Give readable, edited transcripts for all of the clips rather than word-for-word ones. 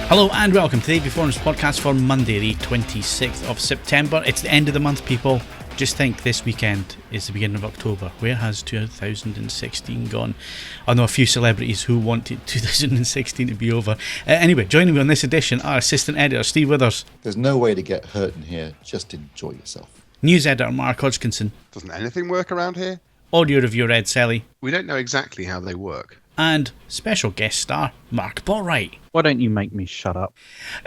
Hello and welcome to the AVForums podcast for Monday, the 26th of September. It's the end of the month, people. Just think, this weekend is the beginning of October. Where has 2016 gone? I know a few celebrities who wanted 2016 to be over. Anyway, joining me on this edition, our assistant editor, Steve Withers. There's no way to get hurt in here. Just enjoy yourself. News editor, Mark Hodgkinson. Doesn't anything work around here? Audio reviewer, Ed Selley. We don't know exactly how they work. And special guest star, Mark Botwright. Why don't you make me shut up?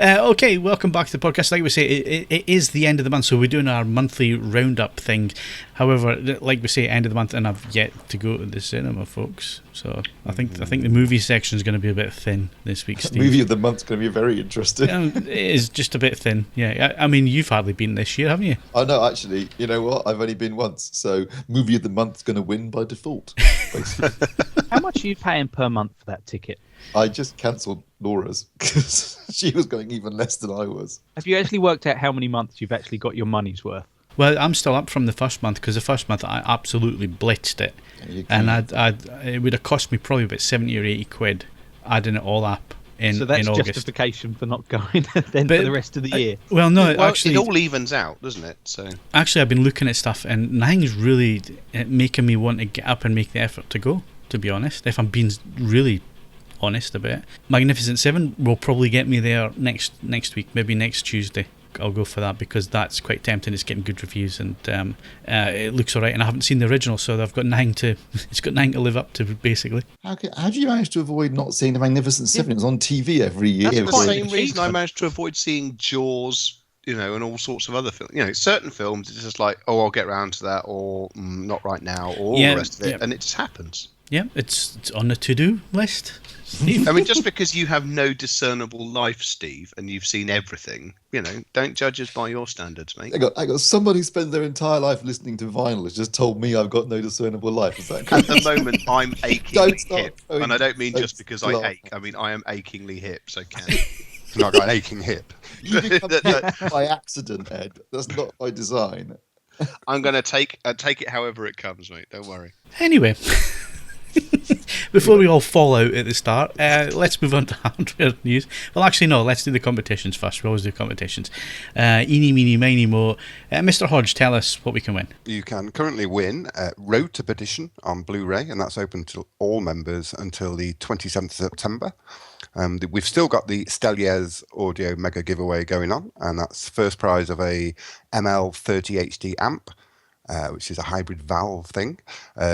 Okay, welcome back to the podcast. Like we say, it is the end of the month, so we're doing our monthly roundup thing. However, like we say, end of the month, and I've yet to go to the cinema, folks. So I think the movie section is going to be a bit thin this week, Steve. Movie of the month's going to be very interesting. It is just a bit thin, yeah. I mean, you've hardly been this year, haven't you? Oh, no, actually, you know what? I've only been once, so movie of the month's going to win by default, basically. How much are you paying per month for that ticket? I just cancelled Laura's because she was going even less than I was. Have you actually worked out how many months you've actually got your money's worth? Well, I'm still up from the first month, because the first month I absolutely blitzed it. And it would have cost me probably about 70 or 80 quid adding it all up in August. So that's justification for not going then for the rest of the year. Actually, it all evens out, doesn't it? So actually, I've been looking at stuff, and nothing's really making me want to get up and make the effort to go, to be honest, if I'm being really honest about it. Magnificent Seven will probably get me there next week, maybe next Tuesday. I'll go for that, because that's quite tempting. It's getting good reviews, and it looks alright, and I haven't seen the original, so I've got nothing to live up to, basically. How did you manage to avoid not seeing The Magnificent Seven? It was on TV every year. That's the same reason I managed to avoid seeing Jaws, and all sorts of other films. Certain films, it's just like, oh, I'll get around to that, or not right now, or all the rest of it, and it just happens. Yeah, it's on the to-do list, Steve. I mean, just because you have no discernible life, Steve, and you've seen everything, don't judge us by your standards, mate. I got somebody who spends their entire life listening to vinyl has just told me I've got no discernible life. Is that correct? At the moment, I'm achingly hip, and I don't mean just because I ache. I mean, I am achingly hip, so can. Not got an aching hip. You become hip by accident, Ed. That's not by design. I'm going to take it however it comes, mate. Don't worry. Anyway. Before we all fall out at the start, let's move on to hardware news. Well, actually, no, let's do the competitions first. We always do competitions. Eeny, meeny, miny, mo. Mr. Hodge, tell us what we can win. You can currently win Road to Perdition on Blu-ray, and that's open to all members until the 27th of September. We've still got the Stellier's audio mega giveaway going on, and that's first prize of a ML30 HD amp, which is a hybrid valve thing.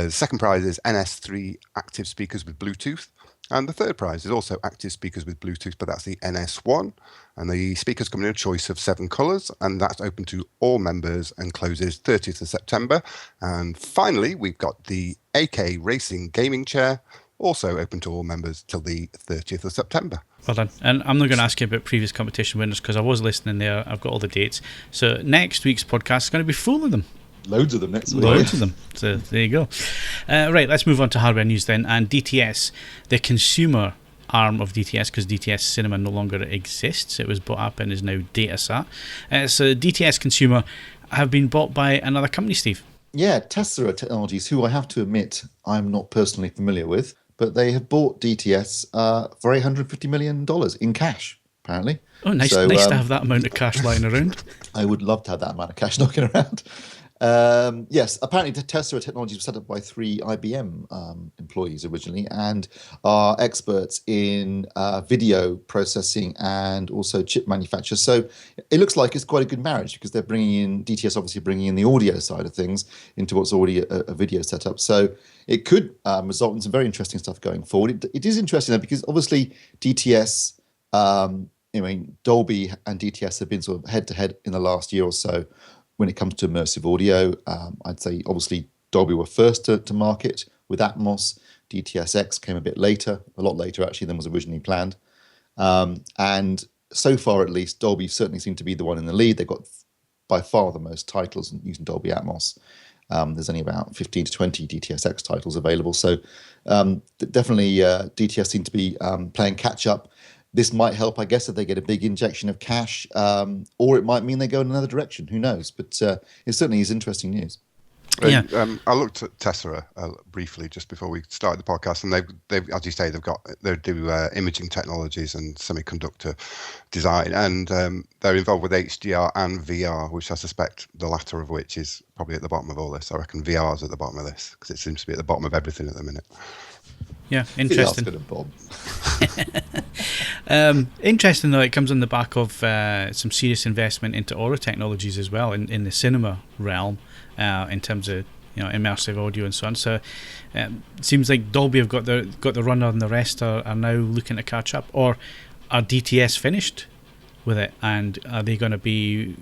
Second prize is NS3 active speakers with Bluetooth. And the third prize is also active speakers with Bluetooth, but that's the NS1. And the speakers come in a choice of 7 colours, and that's open to all members and closes 30th of September. And finally, we've got the AK Racing Gaming Chair, also open to all members till the 30th of September. Well done. And I'm not going to ask you about previous competition winners, because I was listening there. I've got all the dates. So next week's podcast is going to be full of them. Loads of them next week. Loads of them. So there you go. Right, let's move on to hardware news then. And DTS, the consumer arm of DTS, because DTS Cinema no longer exists. It was bought up and is now Datasat. So DTS Consumer have been bought by another company, Steve. Yeah, Tessera Technologies, who I have to admit I'm not personally familiar with, but they have bought DTS for $850 million in cash, apparently. Oh, nice to have that amount of cash lying around. I would love to have that amount of cash knocking around. Yes, apparently Tessera Technologies was set up by 3 IBM employees originally, and are experts in video processing and also chip manufacture. So it looks like it's quite a good marriage, because they're DTS obviously bringing in the audio side of things into what's already a video setup. So it could result in some very interesting stuff going forward. It is interesting though, because obviously DTS, Dolby and DTS have been sort of head to head in the last year or so. When it comes to immersive audio, I'd say obviously Dolby were first to market with Atmos. DTS:X came a lot later actually than was originally planned. And so far at least, Dolby certainly seemed to be the one in the lead. They've got by far the most titles using Dolby Atmos. There's only about 15 to 20 DTS:X titles available. So definitely DTS seem to be playing catch up. This might help, I guess, if they get a big injection of cash, or it might mean they go in another direction. Who knows? But it certainly is interesting news. Yeah. I looked at Tessera briefly just before we started the podcast, and they've, as you say, they do imaging technologies and semiconductor design, and they're involved with HDR and VR, which I suspect the latter of which is probably at the bottom of all this. I reckon VR is at the bottom of this because it seems to be at the bottom of everything at the minute. Yeah, interesting. Interesting though, it comes on the back of some serious investment into Aura Technologies as well in the cinema realm, in terms of immersive audio and so on. So it seems like Dolby have got the runner, and the rest are now looking to catch up. Or are DTS finished with it, and are they going to be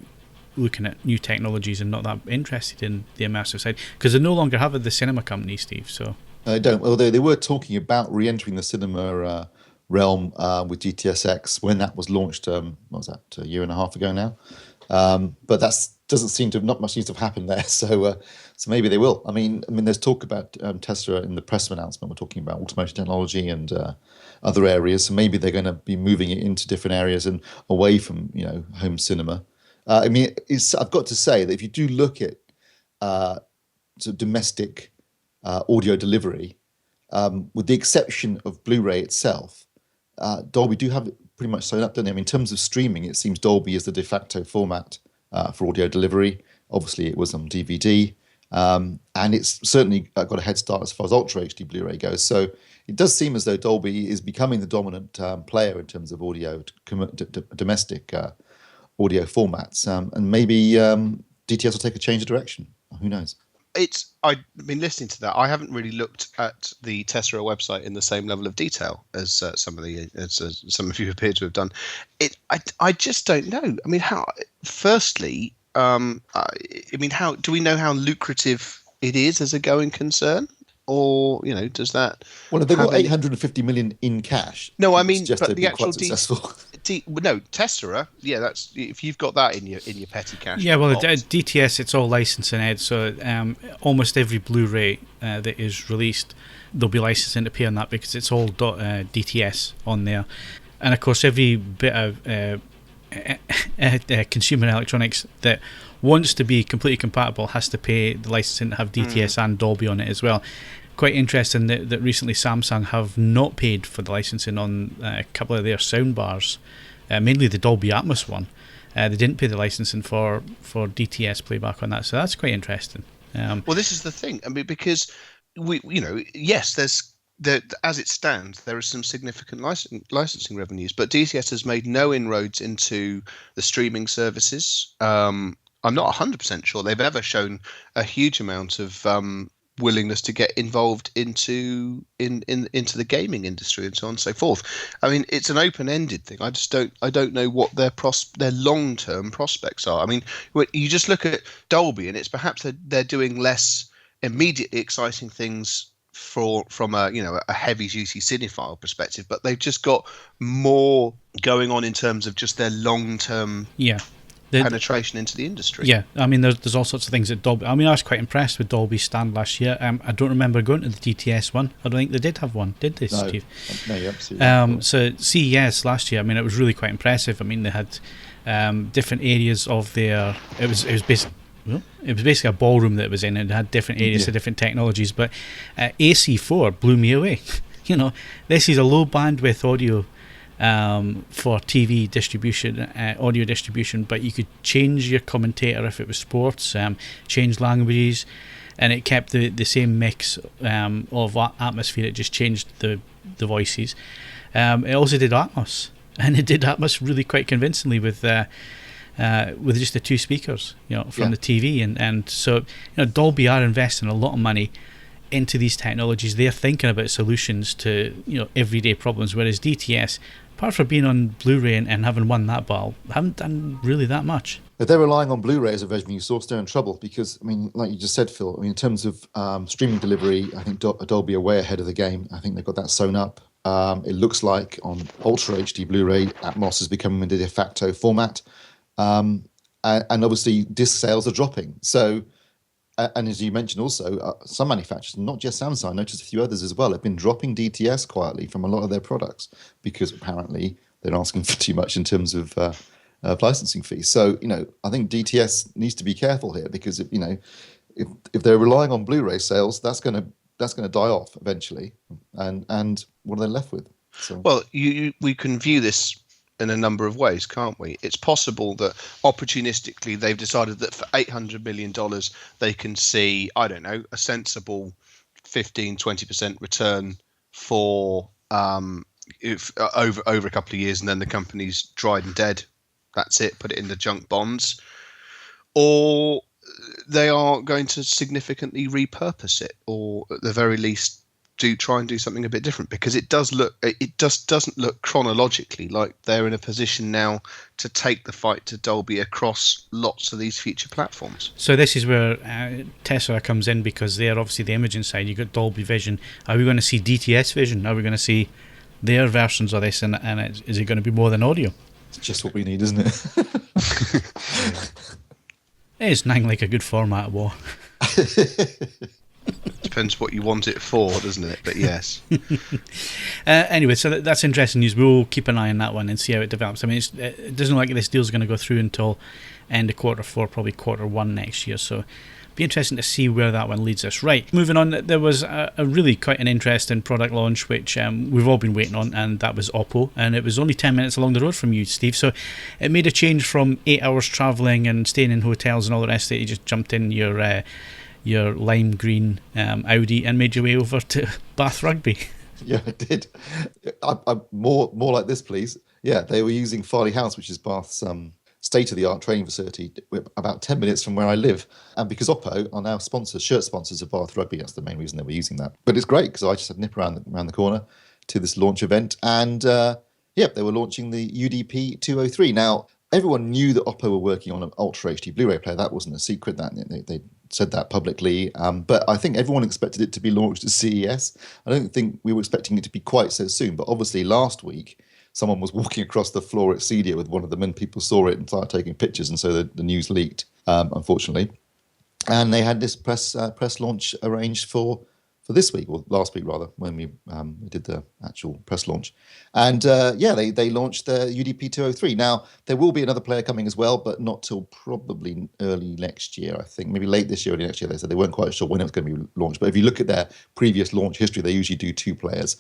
looking at new technologies and not that interested in the immersive side? Because they no longer have the cinema company, Steve. So I don't. Although they were talking about re-entering the cinema realm with GTSX when that was launched. What was that, a year and a half ago now? But that doesn't seem to not much seems to have happened there. So maybe they will. I mean, there's talk about Tessera in the press announcement. We're talking about automotive technology and other areas. So maybe they're going to be moving it into different areas and away from home cinema. I've got to say that if you do look at sort of domestic audio delivery, with the exception of Blu-ray itself, Dolby do have it pretty much sewn up, don't they? In terms of streaming, it seems Dolby is the de facto format for audio delivery. Obviously, it was on DVD, and it's certainly got a head start as far as Ultra HD Blu-ray goes. So it does seem as though Dolby is becoming the dominant player in terms of audio domestic audio formats, and maybe DTS will take a change of direction. Who knows? I've been listening to that. I haven't really looked at the Tessera website in the same level of detail as some of you appear to have done. I just don't know. I mean, how? Firstly, how do we know how lucrative it is as a going concern? Or does that? Well, they've got 850 million in cash. No, I mean, but the actual Tessera. Yeah, that's if you've got that in your petty cash. Yeah, well, DTS, it's all licensing, Ed. So almost every Blu-ray that is released, there'll be licensing to pay on that because it's all DTS on there. And of course, every bit of consumer electronics that wants to be completely compatible has to pay the licensing to have DTS and Dolby on it as well. Quite interesting that recently Samsung have not paid for the licensing on a couple of their soundbars, mainly the Dolby Atmos one. They didn't pay the licensing for DTS playback on that, so that's quite interesting. Well, this is the thing. I mean, because yes, as it stands, there are some significant licensing revenues, but DTS has made no inroads into the streaming services. I'm not 100% sure they've ever shown a huge amount of willingness to get involved into the gaming industry and so on and so forth. I mean, it's an open-ended thing. I don't know what their long-term prospects are. I mean, you just look at Dolby, and it's perhaps they're doing less immediately exciting things from a heavy-duty cinephile perspective, but they've just got more going on in terms of just their long-term penetration into the industry. Yeah, I mean, there's all sorts of things at Dolby. I mean, I was quite impressed with Dolby's stand last year. I don't remember going to the DTS one. I don't think they did have one, did they, Steve? No, you're absolutely so CES last year, I mean, it was really quite impressive. I mean, they had different areas of their. It was basically a ballroom that it was in, and it had different areas of different technologies. But AC4 blew me away. This is a low bandwidth audio for TV distribution, audio distribution, but you could change your commentator if it was sports, change languages, and it kept the same mix of atmosphere. It just changed the voices. It also did Atmos, and it did Atmos really quite convincingly with just the two speakers, from the TV, and so Dolby are investing a lot of money into these technologies. They're thinking about solutions to everyday problems, whereas DTS, apart from being on Blu-ray and having won that battle, haven't done really that much. If they're relying on Blu-ray as a revenue source, they're in trouble because, I mean, like you just said, Phil, I mean, in terms of streaming delivery, I think Dolby are way ahead of the game. I think they've got that sewn up. It looks like on Ultra HD Blu-ray, Atmos is becoming the de facto format. And obviously, disc sales are dropping. So, and as you mentioned also, some manufacturers, not just Samsung, I noticed a few others as well, have been dropping DTS quietly from a lot of their products because apparently they're asking for too much in terms of licensing fees. So, I think DTS needs to be careful here because, if they're relying on Blu-ray sales, that's going to die off eventually, and what are they left with? So. Well, we can view this in a number of ways, can't we? It's possible that opportunistically they've decided that for $800 million they can see, I don't know, a sensible 15-20% return for over a couple of years, and then the company's dried and dead. That's it. Put it in the junk bonds, or they are going to significantly repurpose it, or at the very least try and do something a bit different, because it just doesn't look chronologically like they're in a position now to take the fight to Dolby across lots of these future platforms. So this is where Tessera comes in, because they're obviously the imaging side. You've got Dolby Vision. Are we going to see DTS Vision? Are we going to see their versions of this, and is it going to be more than audio? It's just what we need, isn't it? It's nothing like a good format of war. Depends what you want it for, doesn't it? But yes. Anyway, so that's interesting news. We'll keep an eye on that one and see how it develops. I mean, it doesn't look like this deal's going to go through until end of Q4, probably Q1 next year. So be interesting to see where that one leads us. Right, moving on, there was a really quite an interesting product launch which we've all been waiting on, and that was Oppo, and it was only 10 minutes along the road from you, Steve. So it made a change from 8 hours travelling and staying in hotels and all the rest of it. You just jumped in your lime green Audi and made your way over to Bath Rugby. Yeah, I did. I'm more like this, please. Yeah, they were using Farley House, which is Bath's state-of-the-art training facility, about 10 minutes from where I live. And because Oppo are now shirt sponsors of Bath Rugby, that's the main reason they were using that. But it's great, because I just had a nip around the corner to this launch event. And, they were launching the UDP 203. Now, everyone knew that Oppo were working on an Ultra HD Blu-ray player. That wasn't a secret. That they said that publicly. But I think everyone expected it to be launched at CES. I don't think we were expecting it to be quite so soon. But obviously last week, someone was walking across the floor at CEDIA with one of them, and people saw it and started taking pictures, and so the news leaked, unfortunately. And they had this press launch arranged for this week, or last week rather, when we did the actual press launch. And they launched the UDP 203. Now, there will be another player coming as well, but not till probably early next year, I think. Maybe late this year, early next year. They said they weren't quite sure when it was going to be launched. But if you look at their previous launch history, they usually do 2 players.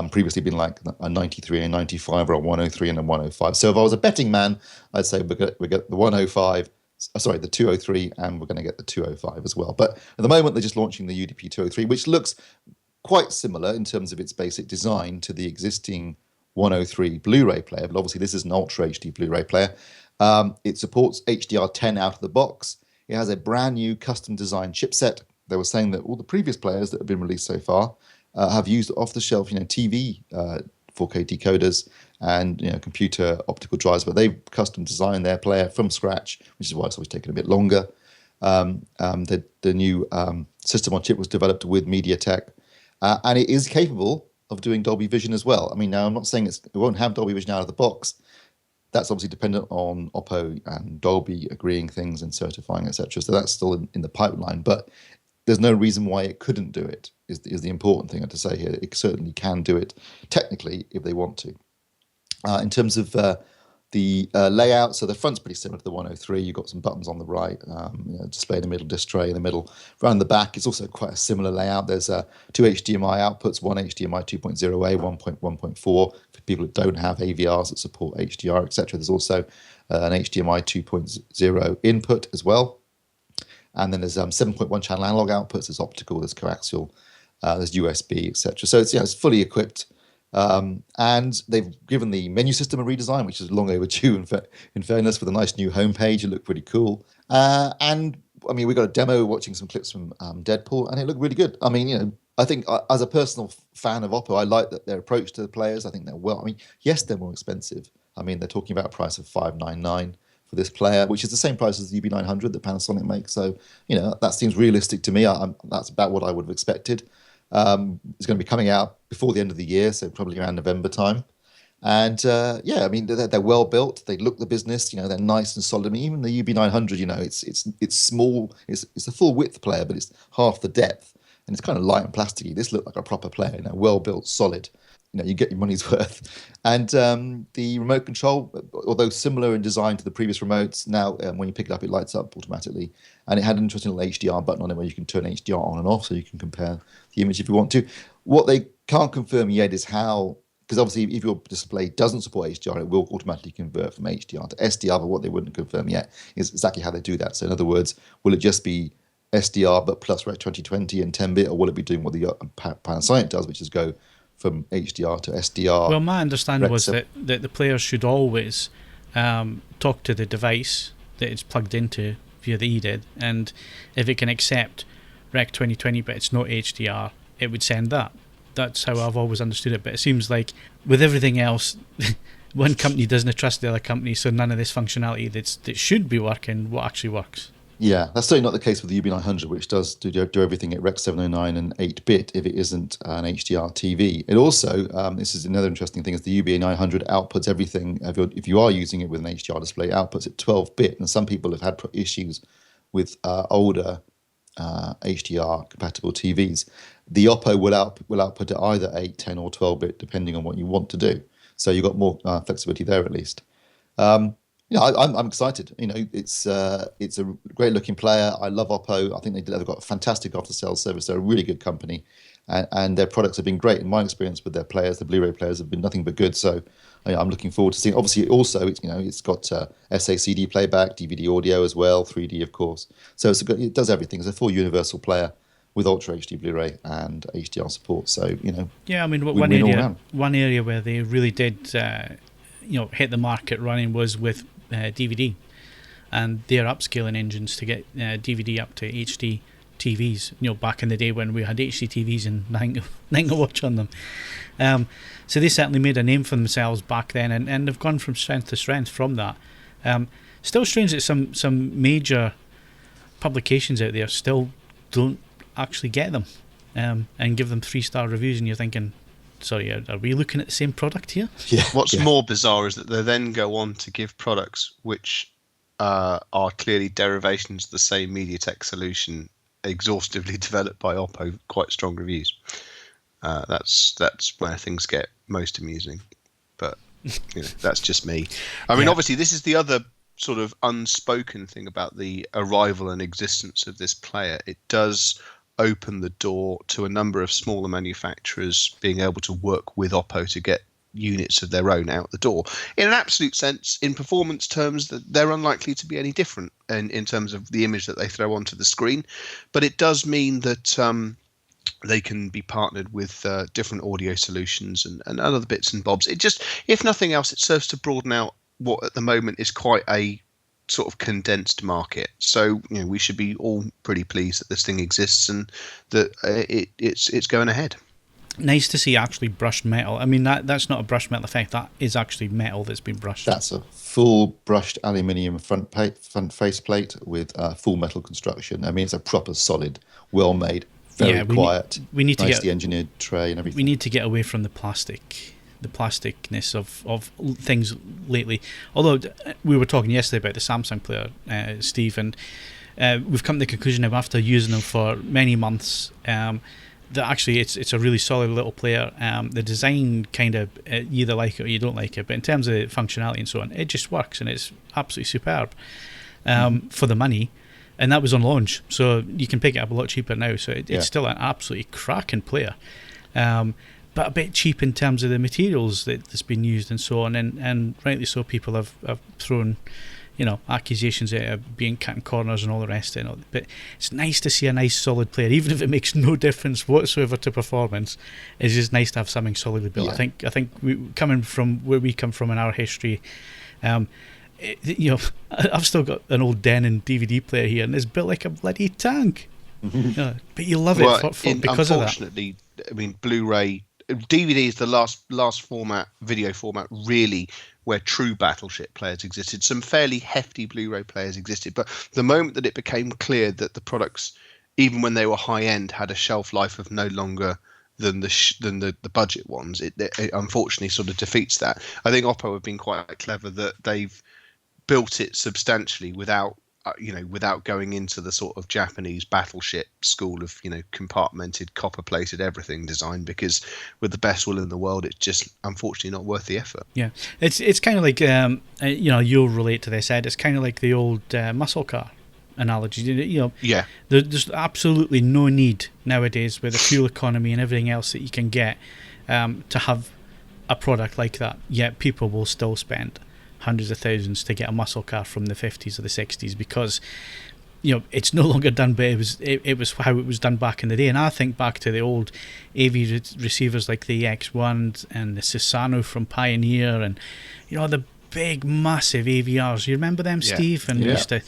Previously been like a 93 and a 95, or a 103 and a 105. So if I was a betting man, I'd say we get the 105, the 203, and we're going to get the 205 as well. But at the moment, they're just launching the UDP 203, which looks quite similar in terms of its basic design to the existing 103 Blu-ray player. But obviously, this is an Ultra HD Blu-ray player. It supports HDR10 out of the box. It has a brand new custom designed chipset. They were saying that all the previous players that have been released so far have used off-the-shelf, TV 4K decoders and computer optical drives, but they've custom designed their player from scratch, which is why it's always taken a bit longer. The new system on chip was developed with MediaTek, and it is capable of doing Dolby Vision as well. I mean, now I'm not saying it won't have Dolby Vision out of the box. That's obviously dependent on Oppo and Dolby agreeing things and certifying, etc. So that's still in the pipeline, but there's no reason why it couldn't do it, is the important thing to say here. It certainly can do it technically if they want to. In terms of the layout, so the front's pretty similar to the 103. You've got some buttons on the right, display in the middle, disc tray in the middle. Around the back, it's also quite a similar layout. There's 2 HDMI outputs, one HDMI 2.0A, 1.1.4 for people that don't have AVRs that support HDR, etc. There's also an HDMI 2.0 input as well. And then there's 7.1 channel analog outputs. There's optical, there's coaxial, there's USB, etc. So it's fully equipped. And they've given the menu system a redesign, which is long overdue in fairness, with a nice new homepage. It looked pretty cool. And I mean, we got a demo watching some clips from Deadpool, and it looked really good. I mean, I think as a personal fan of Oppo, I like that their approach to the players. I think they're well. I mean, yes, they're more expensive. I mean, they're talking about a price of $599 for this player, which is the same price as the UB900 that Panasonic makes. So, that seems realistic to me. That's about what I would have expected. It's going to be coming out before the end of the year, so probably around November time. And I mean, they're well built. They look the business. They're nice and solid. I mean, even the UB900, it's small. It's a full width player, but it's half the depth, and it's kind of light and plasticky. This looked like a proper player, well built, solid. you get your money's worth. And the remote control, although similar in design to the previous remotes, now when you pick it up, it lights up automatically. And it had an interesting little HDR button on it where you can turn HDR on and off, so you can compare the image if you want to. What they can't confirm yet is how, because obviously if your display doesn't support HDR, it will automatically convert from HDR to SDR, but what they wouldn't confirm yet is exactly how they do that. So in other words, will it just be SDR but plus Rec 2020 and 10-bit, or will it be doing what the Panasonic does, which is go from HDR to SDR? Well, my understanding was that the players should always talk to the device that it's plugged into via the eDID, and if it can accept Rec 2020 but it's not HDR, it would send that. That's how I've always understood it. But it seems like with everything else, one company doesn't trust the other company, so none of this functionality that should be working what actually works. Yeah, that's certainly not the case with the UB900, which does do everything at Rec 709 and 8-bit if it isn't an HDR TV. It also, this is another interesting thing, is the UB900 outputs everything. If you are using it with an HDR display, it outputs at 12-bit, and some people have had issues with older HDR compatible TVs. The Oppo will output at either 8, 10 or 12-bit depending on what you want to do. So you've got more flexibility there at least. I'm excited. It's a great looking player. I love Oppo. I think they've got a fantastic after sales service. They're a really good company, and their products have been great. In my experience with their players, the Blu-ray players have been nothing but good. So I'm looking forward to seeing. Obviously, also it's got SACD playback, DVD audio as well, 3D of course. So it does everything. It's a full universal player with Ultra HD Blu-ray and HDR support. So yeah, I mean one area where they really did hit the market running was with DVD, and their upscaling engines to get DVD up to HD TVs. Back in the day when we had HD TVs and nothing to watch on them. So they certainly made a name for themselves back then, and they've gone from strength to strength from that. Still strange that some major publications out there still don't actually get them and give them 3-star reviews, and you're thinking, sorry, are we looking at the same product here? Yeah. What's more bizarre is that they then go on to give products which are clearly derivations of the same MediaTek solution, exhaustively developed by Oppo, quite strong reviews. That's where things get most amusing. But that's just me. I mean, obviously, this is the other sort of unspoken thing about the arrival and existence of this player. It does open the door to a number of smaller manufacturers being able to work with Oppo to get units of their own out the door. In an absolute sense, in performance terms, they're unlikely to be any different in terms of the image that they throw onto the screen. But it does mean that they can be partnered with different audio solutions and other bits and bobs. It just, if nothing else, it serves to broaden out what at the moment is quite a sort of condensed market. So we should be all pretty pleased that this thing exists and that it's going ahead. Nice to see actually brushed metal. I mean, that's not a brushed metal effect. That is actually metal that's been brushed. That's a full brushed aluminium front faceplate with full metal construction. I mean, it's a proper solid, well made, very quiet, we need to nicely engineered tray and everything. We need to get away from the plasticness of things lately. Although we were talking yesterday about the Samsung player, Steve, and we've come to the conclusion now after using them for many months that actually it's a really solid little player. The design kind of you either like it or you don't like it, but in terms of functionality and so on, it just works and it's absolutely superb for the money. And that was on launch, so you can pick it up a lot cheaper now. So it's still an absolutely cracking player. But a bit cheap in terms of the materials that's been used and so on, and rightly so. People have thrown, accusations at being cutting corners and all the rest of it. But it's nice to see a nice solid player, even if it makes no difference whatsoever to performance. It's just nice to have something solidly built. Yeah. I think coming from where we come from in our history, I've still got an old Denon DVD player here, and it's built like a bloody tank. But you love it because of that. Unfortunately, I mean, Blu-ray. DVD is the last format, video format, really, where true battleship players existed. Some fairly hefty Blu-ray players existed, but the moment that it became clear that the products, even when they were high end, had a shelf life of no longer than the budget ones, it unfortunately sort of defeats that. I think Oppo have been quite clever that they've built it substantially without without going into the sort of Japanese battleship school of, compartmented, copper-plated everything design, because with the best will in the world, it's just unfortunately not worth the effort. Yeah, it's kind of like, you'll relate to this, Ed. It's kind of like the old muscle car analogy. Yeah. There's absolutely no need nowadays with the fuel economy and everything else that you can get to have a product like that. Yet people will still spend hundreds of thousands to get a muscle car from the 50s or the 60s, because it's no longer done, but it was how it was done back in the day. And I think back to the old AV receivers like the X1 and the Susano from Pioneer, and the big massive AVRs. You remember them, Steve? And we used to,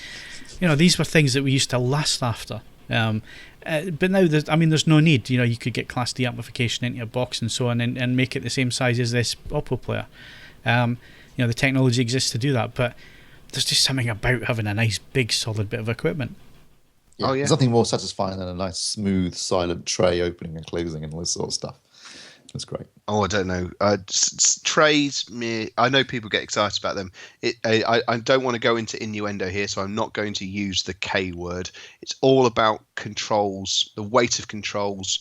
these were things that we used to lust after. But now there's no need. You could get Class D amplification into your box and so on, and make it the same size as this Oppo player. The technology exists to do that, but there's just something about having a nice, big, solid bit of equipment. Yeah, there's nothing more satisfying than a nice, smooth, silent tray opening and closing and all this sort of stuff. That's great. Oh, I don't know. Trays, I know people get excited about them. I don't want to go into innuendo here, so I'm not going to use the K word. It's all about controls, the weight of controls,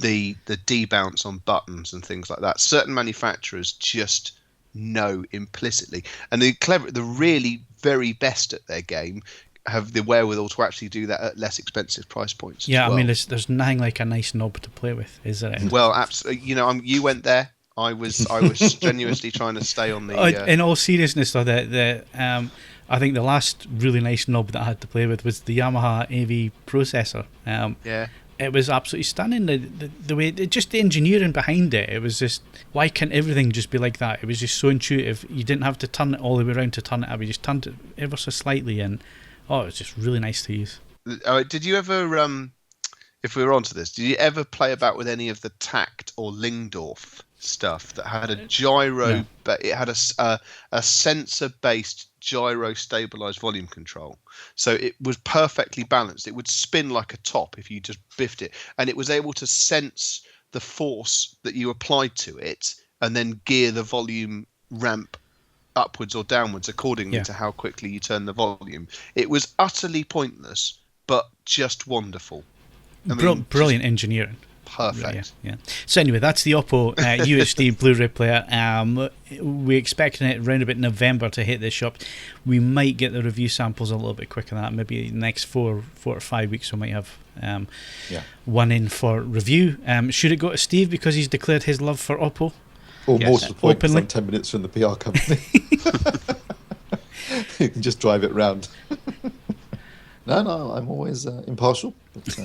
the debounce on buttons and things like that. Certain manufacturers just know implicitly, and the really very best at their game have the wherewithal to actually do that at less expensive price points. Yeah, I mean, there's nothing like a nice knob to play with, is there? Well, absolutely. You went there. I was strenuously trying to stay on the. In all seriousness, though, I think the last really nice knob that I had to play with was the Yamaha AV processor. It was absolutely stunning. The way, just the engineering behind it. It was just, why can't everything just be like that? It was just so intuitive. You didn't have to turn it all the way around to turn it up. You just turned it ever so slightly, and it was just really nice to use. Did you ever, if we were onto this, did you ever play about with any of the Tact or Lingdorf stuff that had a gyro, but it had a sensor-based gyro stabilized volume control, so it was perfectly balanced. It would spin like a top if you just biffed it, and it was able to sense the force that you applied to it and then gear the volume ramp upwards or downwards accordingly to how quickly you turn the volume. It was utterly pointless, but just wonderful. Brilliant engineering. Perfect. Yeah. So anyway, that's the Oppo UHD Blu-ray player. We're expecting it around about November to hit the shop. We might get the review samples a little bit quicker than that. Maybe the next 4 or 5 weeks we might have one in for review. Should it go to Steve because he's declared his love for Oppo? Or more to the point, because I'm 10 minutes from the PR company. You can just drive it round. No, I'm always impartial. But,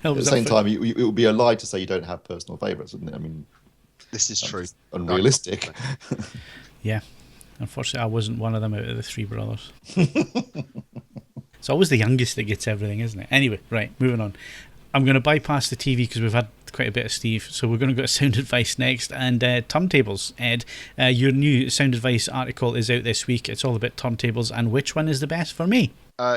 at the same time, it would be a lie to say you don't have personal favourites, wouldn't it? I mean, this is true. Unrealistic. Yeah. Unfortunately, I wasn't one of them out of the 3 brothers. It's always the youngest that gets everything, isn't it? Anyway, right, moving on. I'm going to bypass the TV because we've had quite a bit of Steve, so we're going to go to sound advice next, and turntables. Ed, your new sound advice article is out this week. It's all about turntables and which one is the best for me.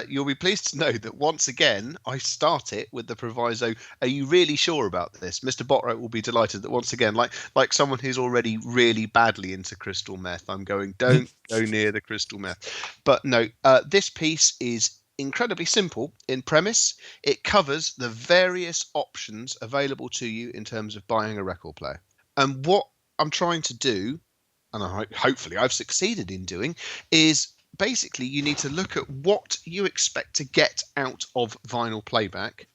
You'll be pleased to know that once again I start it with the proviso, are you really sure about this? Mr. Botwright will be delighted that once again, like someone who's already really badly into crystal meth, I'm going, don't go near the crystal meth. But no, this piece is incredibly simple in premise. It covers the various options available to you in terms of buying a record player. And what I'm trying to do, and hopefully I've succeeded in doing, is basically you need to look at what you expect to get out of vinyl playback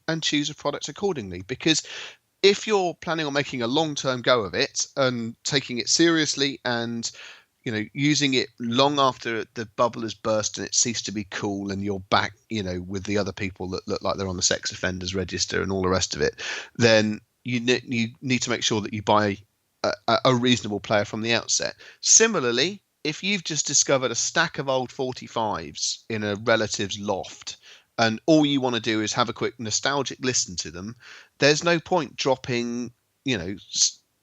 and choose a product accordingly. Because if you're planning on making a long-term go of it and taking it seriously and using it long after the bubble has burst and it ceased to be cool and you're back, with the other people that look like they're on the sex offenders register and all the rest of it, then you need to make sure that you buy a reasonable player from the outset. Similarly, if you've just discovered a stack of old 45s in a relative's loft and all you want to do is have a quick nostalgic listen to them, there's no point dropping, £600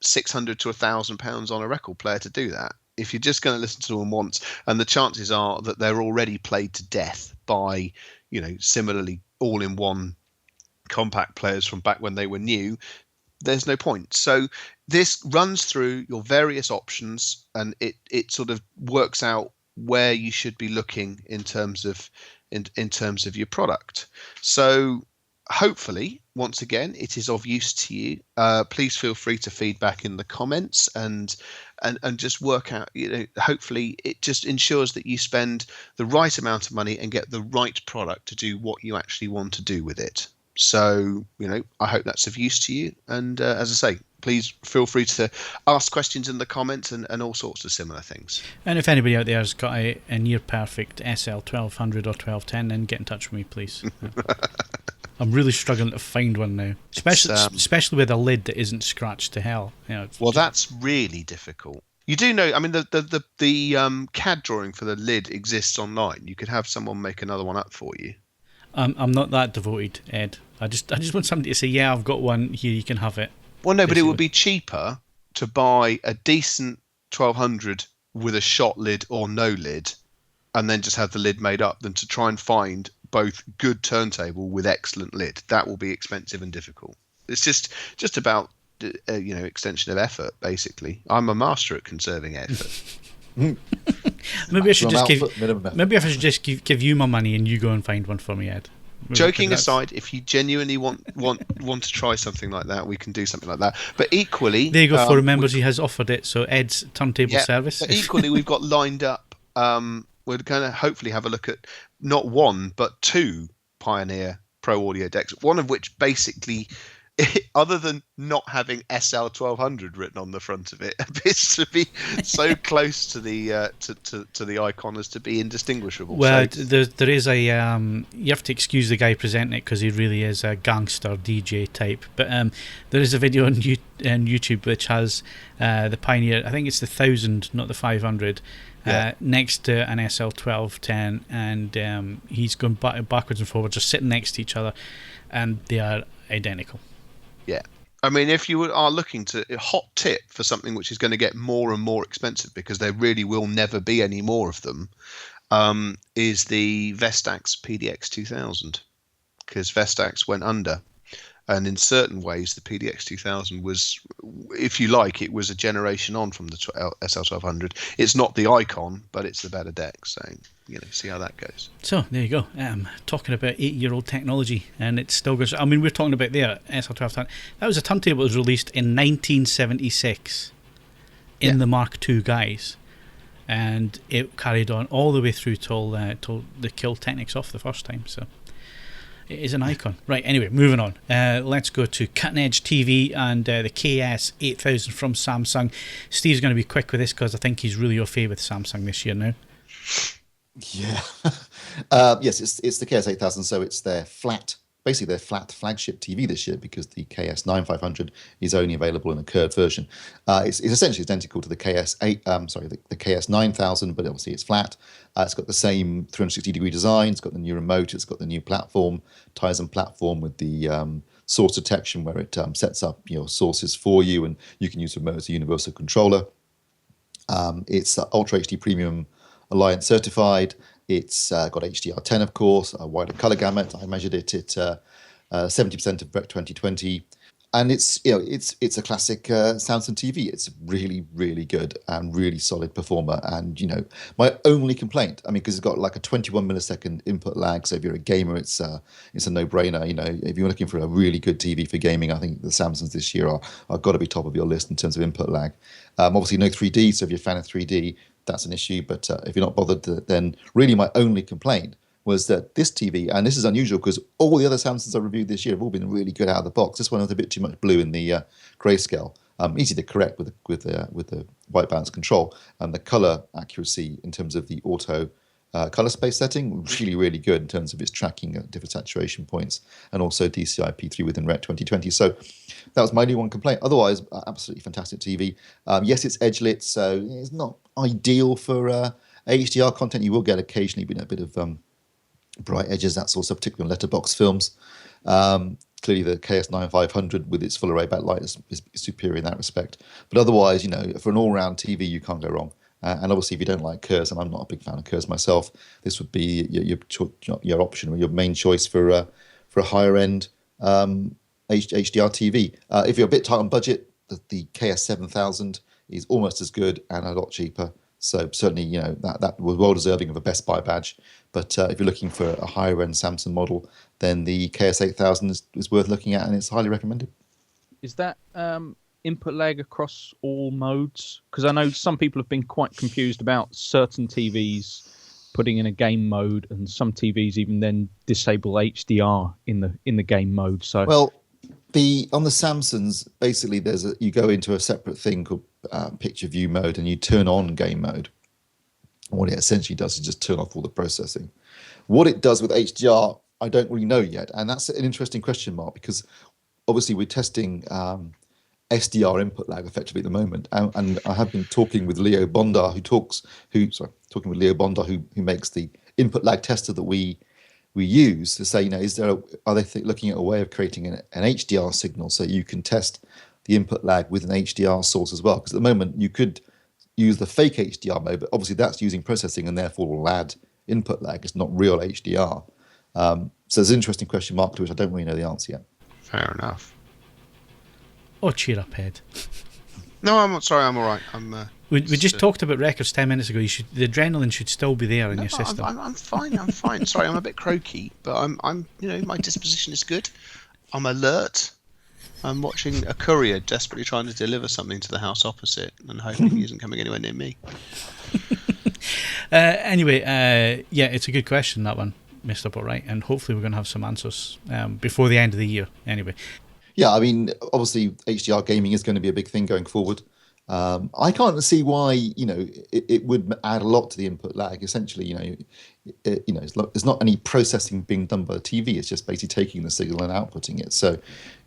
to £1,000 on a record player to do that. If you're just going to listen to them once, and the chances are that they're already played to death by, similarly all-in-one compact players from back when they were new, there's no point. So this runs through your various options and it sort of works out where you should be looking in terms of your product. So hopefully, once again, it is of use to you. Please feel free to feedback in the comments and just work out, hopefully it just ensures that you spend the right amount of money and get the right product to do what you actually want to do with it. So, I hope that's of use to you. And as I say, please feel free to ask questions in the comments and all sorts of similar things. And if anybody out there has got a near perfect SL 1200 or 1210, then get in touch with me, please. I'm really struggling to find one now, especially with a lid that isn't scratched to hell. That's really difficult. You do know, I mean, the CAD drawing for the lid exists online. You could have someone make another one up for you. I'm not that devoted, Ed. I just want somebody to say, yeah, I've got one here. You can have it. Well, no, but it would be cheaper to buy a decent 1200 with a shot lid or no lid, and then just have the lid made up, than to try and find both good turntable with excellent lid. That will be expensive and difficult. It's just about extension of effort, basically. I'm a master at conserving effort. Maybe I should just give you my money and you go and find one for me, Ed. Joking aside, if you genuinely want to try something like that, we can do something like that. But equally, there you go. For members, he has offered it. So Ed's turntable service. But equally, we've got lined up. We're going to hopefully have a look at not one but two Pioneer Pro Audio decks. One of which basically, other than not having SL 1200 written on the front of it, appears to be so close to the icon as to be indistinguishable. Well, there is a you have to excuse the guy presenting it because he really is a gangster DJ type. But there is a video on YouTube which has the Pioneer. I think it's the 1000, not the 500. Next to an SL 1210, and he's going backwards and forwards, just sitting next to each other, and they are identical. Yeah, I mean, if you are looking to a hot tip for something which is going to get more and more expensive because there really will never be any more of them, is the Vestax PDX 2000, because Vestax went under. And in certain ways, the PDX 2000 was, if you like, it was a generation on from the SL 1200. It's not the icon, but it's the better deck. So, see how that goes. So, there you go. Talking about 8-year-old technology, and it still goes. I mean, we're talking about there, SL 1200. That was a turntable that was released in 1976 in the Mark II guise. And it carried on all the way through till they killed Technics off the first time. So, it is an icon. Right, anyway, moving on. Let's go to Cutting Edge TV and the KS8000 from Samsung. Steve's going to be quick with this because I think he's really au fait with Samsung this year now. Yeah. Yes, it's the KS8000, so it's basically their flat flagship TV this year, because the KS9500 is only available in a curved version. It's essentially identical to the the KS9000, but obviously it's flat. It's got the same 360-degree design. It's got the new remote. It's got the new platform, Tizen platform with the source detection, where it sets up your sources for you, and you can use the remote as a universal controller. It's Ultra HD Premium Alliance certified. It's got HDR10, of course, a wider color gamut. I measured it at 70% of Rec 2020, and it's a classic Samsung TV. It's really, really good and really solid performer. And my only complaint, because it's got like a 21 millisecond input lag. So if you're a gamer, it's a no-brainer. If you're looking for a really good TV for gaming, I think the Samsungs this year are got to be top of your list in terms of input lag. Obviously, no 3D. So if you're a fan of 3D, that's an issue. But if you're not bothered, then really my only complaint was that this TV, and this is unusual because all the other Samsungs I reviewed this year have all been really good out of the box. This one has a bit too much blue in the grayscale. Easy to correct with the white balance control, and the color accuracy in terms of the auto color space setting, really, really good in terms of its tracking at different saturation points, and also DCI-P3 within Rec 2020. So that was my only one complaint. Otherwise, absolutely fantastic TV. Yes, it's edge lit, so it's not ideal for HDR content. You will get occasionally a bit of bright edges. That's also particularly on letterbox films. Clearly, the KS9500 with its full array backlight is superior in that respect. But otherwise, for an all-round TV, you can't go wrong. And obviously, if you don't like curves, and I'm not a big fan of curves myself, this would be your option or your main choice for a higher-end HDR TV. If you're a bit tight on budget, the KS7000 is almost as good and a lot cheaper. So certainly, that was well deserving of a Best Buy badge. But if you're looking for a higher end Samsung model, then the KS8000 is worth looking at, and it's highly recommended. Is that input lag across all modes? Because I know some people have been quite confused about certain TVs putting in a game mode, and some TVs even then disable HDR in the game mode. So well, on the Samsungs, basically you go into a separate thing called picture view mode, and you turn on game mode. And what it essentially does is just turn off all the processing. What it does with HDR, I don't really know yet, and that's an interesting question mark, because obviously we're testing SDR input lag effectively at the moment, and I have been talking with Leo Bondar, who makes the input lag tester that we use, to say, are they looking at a way of creating an HDR signal so you can test the input lag with an HDR source as well? Because at the moment you could use the fake HDR mode, but obviously that's using processing and therefore will add input lag. It's not real HDR. So there's an interesting question mark to which I don't really know the answer yet. Fair enough. Oh, cheer up, Ed. No, I'm sorry. I'm all right. We just talked about records 10 minutes ago. The adrenaline should still be there in your system. I'm fine. I'm fine. Sorry, I'm a bit croaky, but I'm my disposition is good. I'm alert. I'm watching a courier desperately trying to deliver something to the house opposite and hoping he isn't coming anywhere near me. Anyway, yeah, it's a good question, that one, Mr. Botwright, and hopefully we're going to have some answers before the end of the year. Anyway. Yeah, I mean, obviously HDR gaming is going to be a big thing going forward. I can't see why it would add a lot to the input lag. Essentially, there's not any processing being done by the TV. It's just basically taking the signal and outputting it. So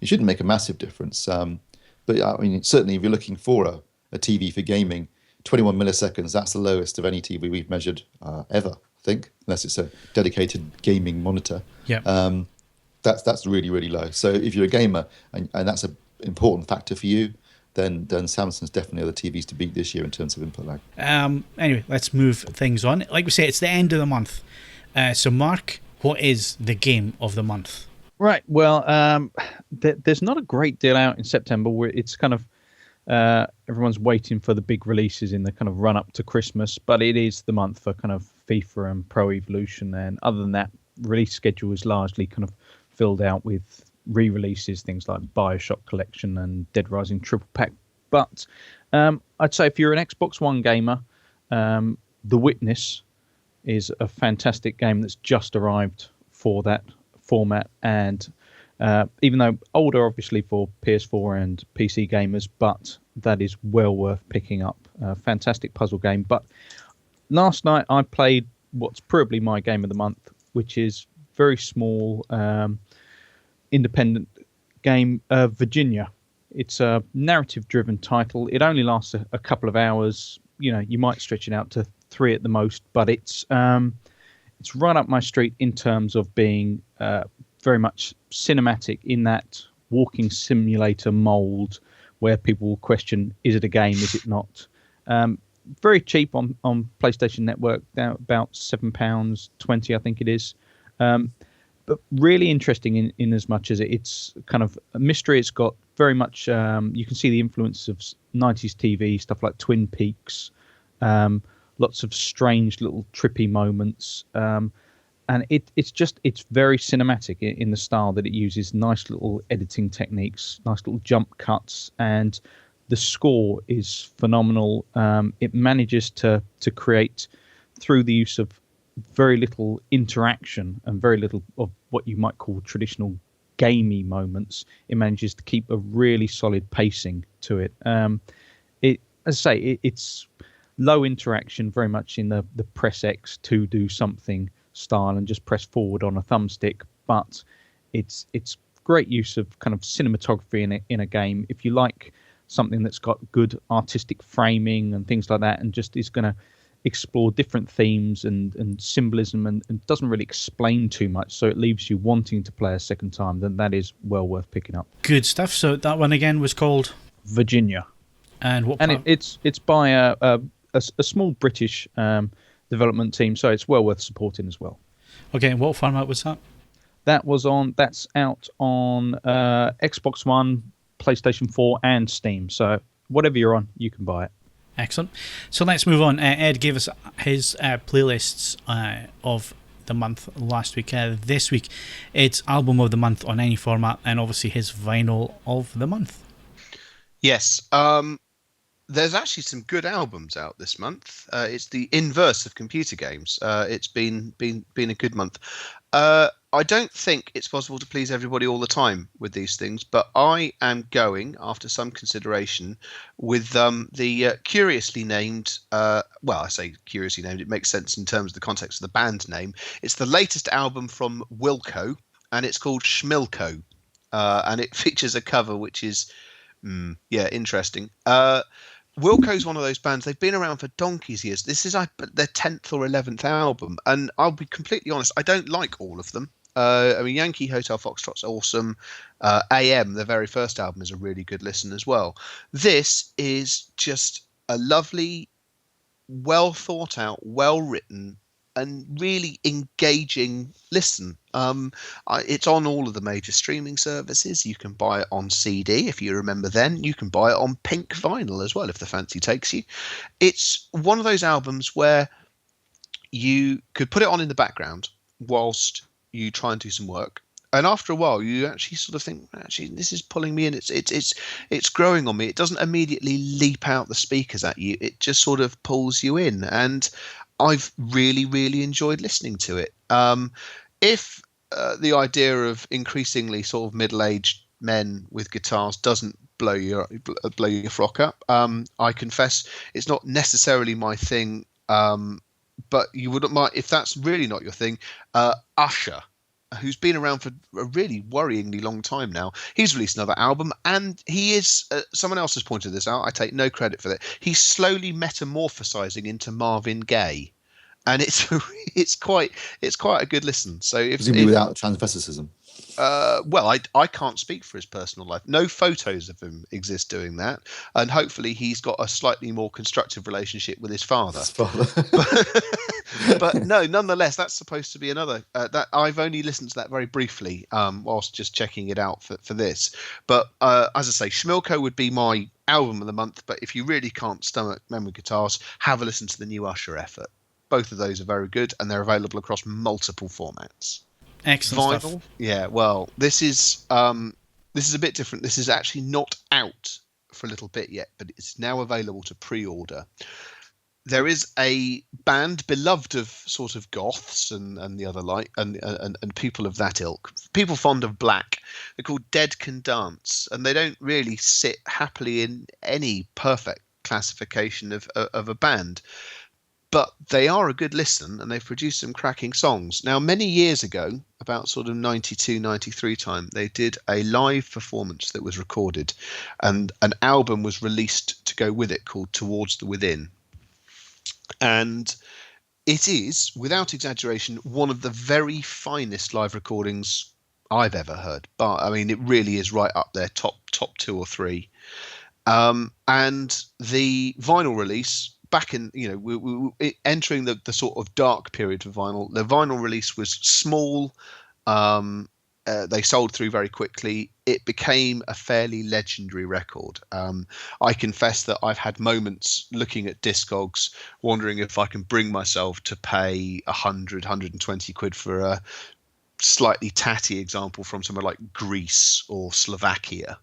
it shouldn't make a massive difference. But I mean, certainly if you're looking for a TV for gaming, 21 milliseconds, that's the lowest of any TV we've measured ever, I think, unless it's a dedicated gaming monitor. Yeah. That's really, really low. So if you're a gamer and that's an important factor for you, then Samsung's definitely are the TVs to beat this year in terms of input lag. Anyway, let's move things on. Like we say, it's the end of the month. So Mark, what is the game of the month? Right. Well, there's not a great deal out in September. Where it's kind of everyone's waiting for the big releases in the kind of run up to Christmas, but it is the month for kind of FIFA and Pro Evolution, and other than that, release schedule is largely kind of filled out with re-releases, things like BioShock Collection and Dead Rising Triple Pack. But I'd say if you're an Xbox One gamer, The Witness is a fantastic game that's just arrived for that format, and even though older obviously for PS4 and PC gamers, but that is well worth picking up. Fantastic puzzle game. But last night I played what's probably my game of the month, which is very small independent game, Virginia. It's a narrative-driven title. It only lasts a couple of hours. You might stretch it out to 3 at the most, but it's right up my street in terms of being very much cinematic in that walking simulator mold where people will question, is it a game, is it not? Very cheap on PlayStation Network, about £7.20, I think it is. But really interesting in as much as it's kind of a mystery. It's got very much, you can see the influence of 90s TV, stuff like Twin Peaks, lots of strange little trippy moments. And it's very cinematic in the style that it uses, nice little editing techniques, nice little jump cuts, and the score is phenomenal. It manages to create, through the use of very little interaction and very little of what you might call traditional gamey moments, it manages to keep a really solid pacing to it. As I say, it's low interaction, very much in the press X to do something style and just press forward on a thumbstick, but it's great use of kind of cinematography in a game. If you like something that's got good artistic framing and things like that, and just is going to explore different themes and symbolism and doesn't really explain too much, so it leaves you wanting to play a second time, then that is well worth picking up. Good stuff. So that one again was called Virginia, and what? And it's by a small British development team, so it's well worth supporting as well. Okay, and what format was that? That's out on Xbox One, PlayStation 4, and Steam. So whatever you're on, you can buy it. Excellent. So let's move on. Ed gave us his playlists of the month last week. This week, it's album of the month on any format, and obviously his vinyl of the month. Yes. There's actually some good albums out this month. It's the inverse of computer games. It's been a good month. I don't think it's possible to please everybody all the time with these things, but I am going, after some consideration, with the curiously named, well, I say curiously named, it makes sense in terms of the context of the band name. It's the latest album from Wilco, and it's called Schmilko, and it features a cover which is, interesting. Wilco's one of those bands. They've been around for donkey's years. This is their 10th or 11th album, and I'll be completely honest, I don't like all of them. I mean, Yankee Hotel Foxtrot's awesome. AM, their very first album, is a really good listen as well. This is just a lovely, well thought out, well written, and really engaging listen. It's on all of the major streaming services. You can buy it on CD if you remember then. You can buy it on pink vinyl as well if the fancy takes you. It's one of those albums where you could put it on in the background whilst you try and do some work, and after a while you actually sort of think, actually this is pulling me in, it's growing on me. It doesn't immediately leap out the speakers at you, it just sort of pulls you in, and I've really enjoyed listening to it. If the idea of increasingly sort of middle-aged men with guitars doesn't blow your frock up, I confess it's not necessarily my thing. But you wouldn't mind if that's really not your thing. Usher, who's been around for a really worryingly long time now, he's released another album, and he is someone else has pointed this out. I take no credit for that. He's slowly metamorphosizing into Marvin Gaye, and it's quite a good listen. So if without transvesticism. Well, I can't speak for his personal life. No photos of him exist doing that, and hopefully he's got a slightly more constructive relationship with his father. But no, nonetheless, that's supposed to be another. That I've only listened to that very briefly, whilst just checking it out for this. But as I say, Schmilko would be my album of the month. But if you really can't stomach men with guitars, have a listen to the new Usher effort. Both of those are very good, and they're available across multiple formats. Excellent Vinyl, stuff. yeah. Well, this is a bit different. This is actually not out for a little bit yet, but it's now available to pre-order. There is a band beloved of sort of goths and the other and people of that ilk, people fond of black. They're called Dead Can Dance, and they don't really sit happily in any perfect classification of a band. But they are a good listen, and they've produced some cracking songs. Now, many years ago, about sort of 92, 93 time, they did a live performance that was recorded, and an album was released to go with it called Towards the Within. And it is, without exaggeration, one of the very finest live recordings I've ever heard. But I mean, it really is right up there, top 2 or 3. And the vinyl release, back in, we entering the sort of dark period for vinyl. The vinyl release was small. They sold through very quickly. It became a fairly legendary record. I confess that I've had moments looking at Discogs, wondering if I can bring myself to pay 120 quid for a slightly tatty example from somewhere like Greece or Slovakia.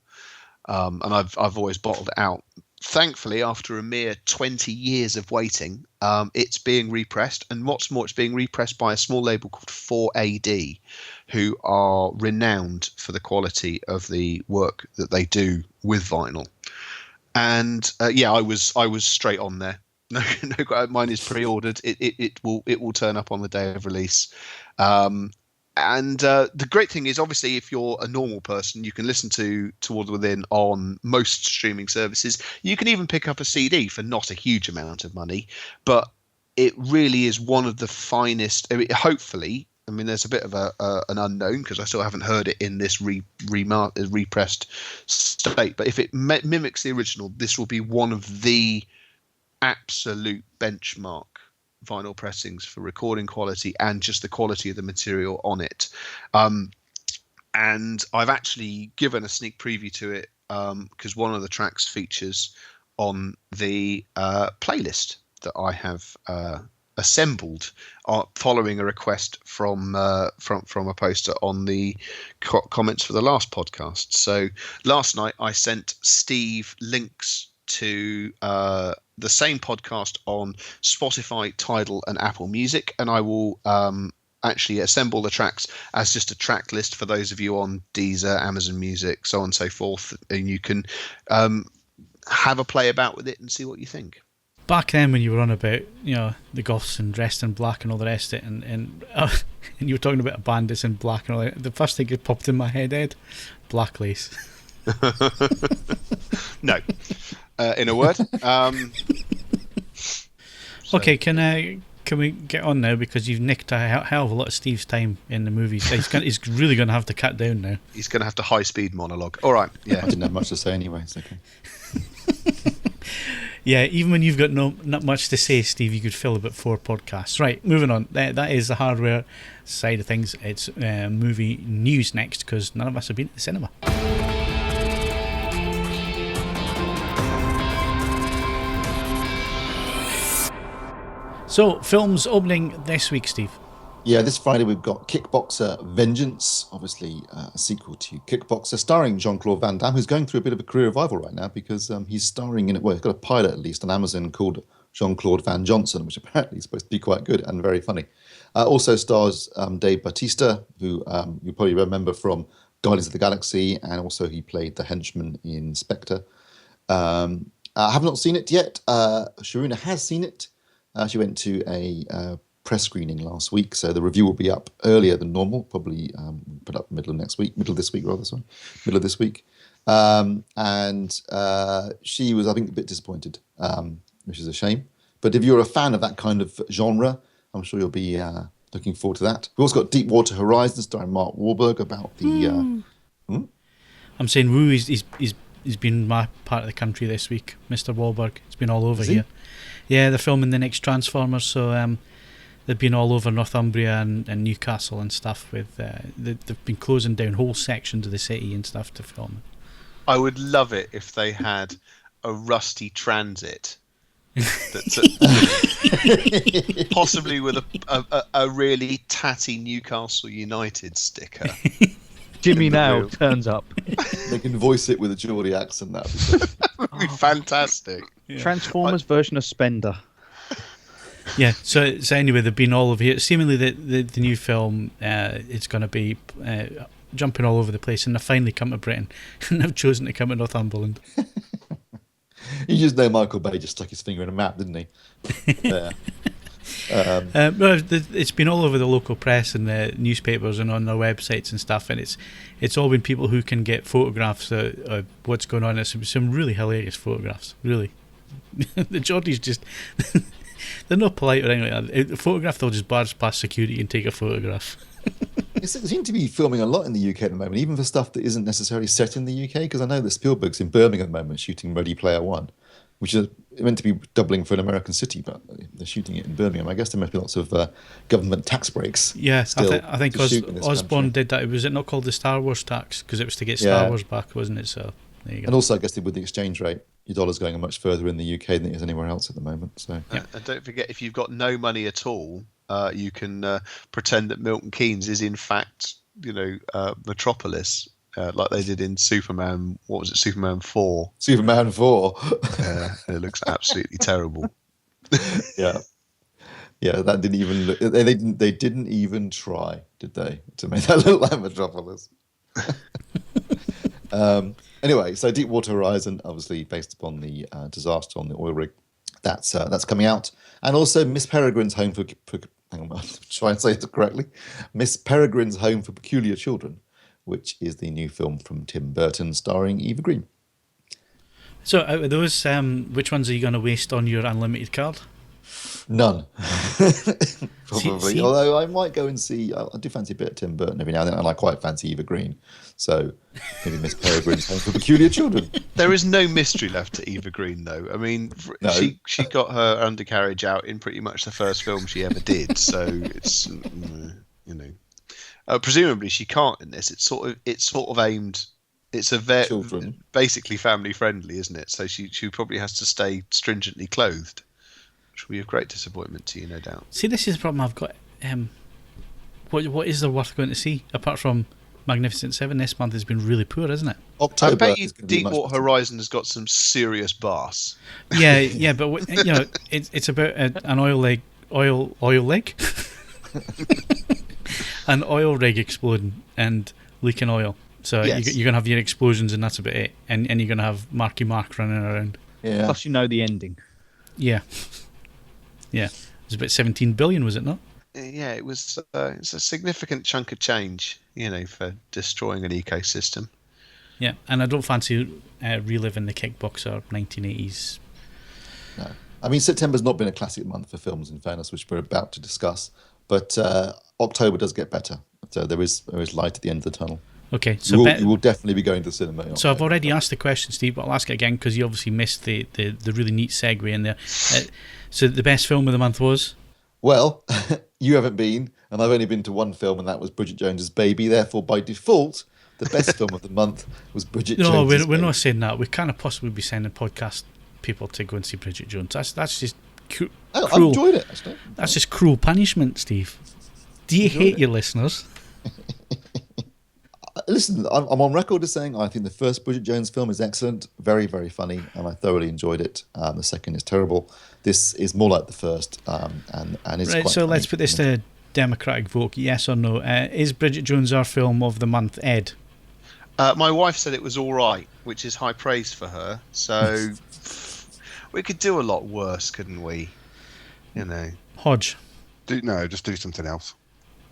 And I've always bottled it out. Thankfully, after a mere 20 years of waiting, it's being repressed. And what's more, it's being repressed by a small label called 4AD, who are renowned for the quality of the work that they do with vinyl. And I was straight on there. No, mine is pre-ordered. It will turn up on the day of release. And the great thing is, obviously, if you're a normal person, you can listen to Towards Within on most streaming services. You can even pick up a CD for not a huge amount of money, but it really is one of the finest. Hopefully, I mean, there's a bit of an unknown because I still haven't heard it in this repressed state. But if it mimics the original, this will be one of the absolute benchmark vinyl pressings for recording quality and just the quality of the material on it. And I've actually given a sneak preview to it because one of the tracks features on the playlist that I have assembled following a request from a poster on the comments for the last podcast. So last night I sent Steve links to the same podcast on Spotify, Tidal, and Apple Music, and I will actually assemble the tracks as just a track list for those of you on Deezer, Amazon Music, so on and so forth, and you can have a play about with it and see what you think. Back then, when you were on about, you know, the goths and dressed in black and all the rest of it, and you were talking about a band that's in black and all that, the first thing that popped in my head, Ed, Black Lace. No. In a word. Okay, can we get on now, because you've nicked a hell of a lot of Steve's time in the movies. He's really going to have to cut down now. He's going to have to high-speed monologue. All right, yeah. I didn't have much to say anyway. It's okay. Yeah, even when you've got not much to say, Steve, you could fill about 4 podcasts. Right, moving on. That is the hardware side of things. It's movie news next, because none of us have been at the cinema. So, films opening this week, Steve. Yeah, this Friday we've got Kickboxer Vengeance, obviously a sequel to Kickboxer, starring Jean-Claude Van Damme, who's going through a bit of a career revival right now, because he's starring in it. Well, he's got a pilot at least on Amazon called Jean-Claude Van Johnson, which apparently is supposed to be quite good and very funny. Also stars Dave Bautista, who you probably remember from Guardians of the Galaxy, and also he played the henchman in Spectre. I have not seen it yet. Sharuna has seen it. She went to a press screening last week, so the review will be up earlier than normal, probably put up middle of this week, middle of this week. And she was, I think, a bit disappointed, which is a shame. But if you're a fan of that kind of genre, I'm sure you'll be looking forward to that. We've also got Deepwater Horizon, starring Mark Wahlberg, about the... I'm saying woo, he's been my part of the country this week, Mr. Wahlberg. It's been all over here. Yeah, they're filming the next Transformers, so they've been all over Northumbria and Newcastle and stuff. With they've been closing down whole sections of the city and stuff to film. I would love it if they had a rusty transit, that's possibly with a really tatty Newcastle United sticker. Jimmy now turns up. They can voice it with a Geordie accent. That would be fantastic. Yeah. Transformers version of Spender. Yeah, so anyway, they've been all over here. Seemingly the new film, it's going to be jumping all over the place, and they've finally come to Britain, and they've chosen to come to Northumberland. You just know Michael Bay just stuck his finger in a map, didn't he? Yeah. It's been all over the local press and the newspapers and on their websites and stuff, and it's all been people who can get photographs of what's going on. It's some really hilarious photographs, really. The Geordies just they're not polite or anything like that. The photograph, they'll just barge past security and take a photograph. They seem to be filming a lot in the UK at the moment, even for stuff that isn't necessarily set in the UK, because I know that Spielberg's in Birmingham at the moment shooting Ready Player One, which is meant to be doubling for an American city, but they're shooting it in Birmingham. I guess there must be lots of government tax breaks. Yeah, I think Osborne did that. Was it not called the Star Wars tax? Because it was to get Star Wars back, wasn't it? So there you go. And also, I guess with the exchange rate, your dollar's going much further in the UK than it is anywhere else at the moment. So, and don't forget, if you've got no money at all, you can pretend that Milton Keynes is in fact, Metropolis. Like they did in Superman. What was it? Superman 4. Superman 4. It looks absolutely terrible. Yeah, that didn't even look. They didn't even try, did they, to make that look like Metropolis? Anyway, so Deepwater Horizon, obviously based upon the disaster on the oil rig, that's coming out, and also Miss Peregrine's Home for hang on, I'll try and say it correctly. Miss Peregrine's Home for Peculiar Children, which is the new film from Tim Burton starring Eva Green. So out of those, which ones are you going to waste on your unlimited card? None. Probably. Although I might go and see, I do fancy a bit of Tim Burton every now and then, and I quite fancy Eva Green. So maybe Miss Peregrine's Home for Peculiar Children. There is no mystery left to Eva Green, though. I mean, no. She got her undercarriage out in pretty much the first film she ever did. So it's, presumably she can't in this. It's sort of aimed It's a children. basically family friendly, isn't it? So she probably has to stay stringently clothed, which will be a great disappointment to you, no doubt. See, this is the problem I've got. What is there worth going to see apart from Magnificent Seven? This month has been really poor, isn't it? October. I bet you is gonna be much Deepwater better. Horizon has got some serious bass. Yeah, but it's about an oil leg, an oil rig exploding and leaking oil. So Yes. you're gonna have your explosions, and that's about it. And you're gonna have Marky Mark running around. Yeah. Plus, you know the ending. Yeah. It was about 17 billion, was it not? Yeah, it was. It's a significant chunk of change, for destroying an ecosystem. Yeah, and I don't fancy reliving the Kickboxer 1980s. No. I mean, September's not been a classic month for films, in fairness, which we're about to discuss. But October does get better. So there is light at the end of the tunnel. Okay, so You will definitely be going to the cinema. in So I've October. already asked the question, Steve, but I'll ask it again because you obviously missed the really neat segue in there. So the best film of the month was? Well, you haven't been, and I've only been to one film, and that was Bridget Jones's Baby. Therefore, by default, the best film of the month was Bridget No, Jones's we're Baby. not saying that. We can't possibly be sending podcast people to go and see Bridget Jones. That's just I cruel. enjoyed it, actually. That's just cruel punishment, Steve. Do you hate your listeners? Listen, I'm on record as saying I think the first Bridget Jones film is excellent, very, very funny, and I thoroughly enjoyed it. The second is terrible. This is more like the first, and it's Right, quite so funny. let's put this to a democratic vote, yes or no. Is Bridget Jones our film of the month, Ed? My wife said it was all right, which is high praise for her. So we could do a lot worse, couldn't we? Hodge? Just do something else.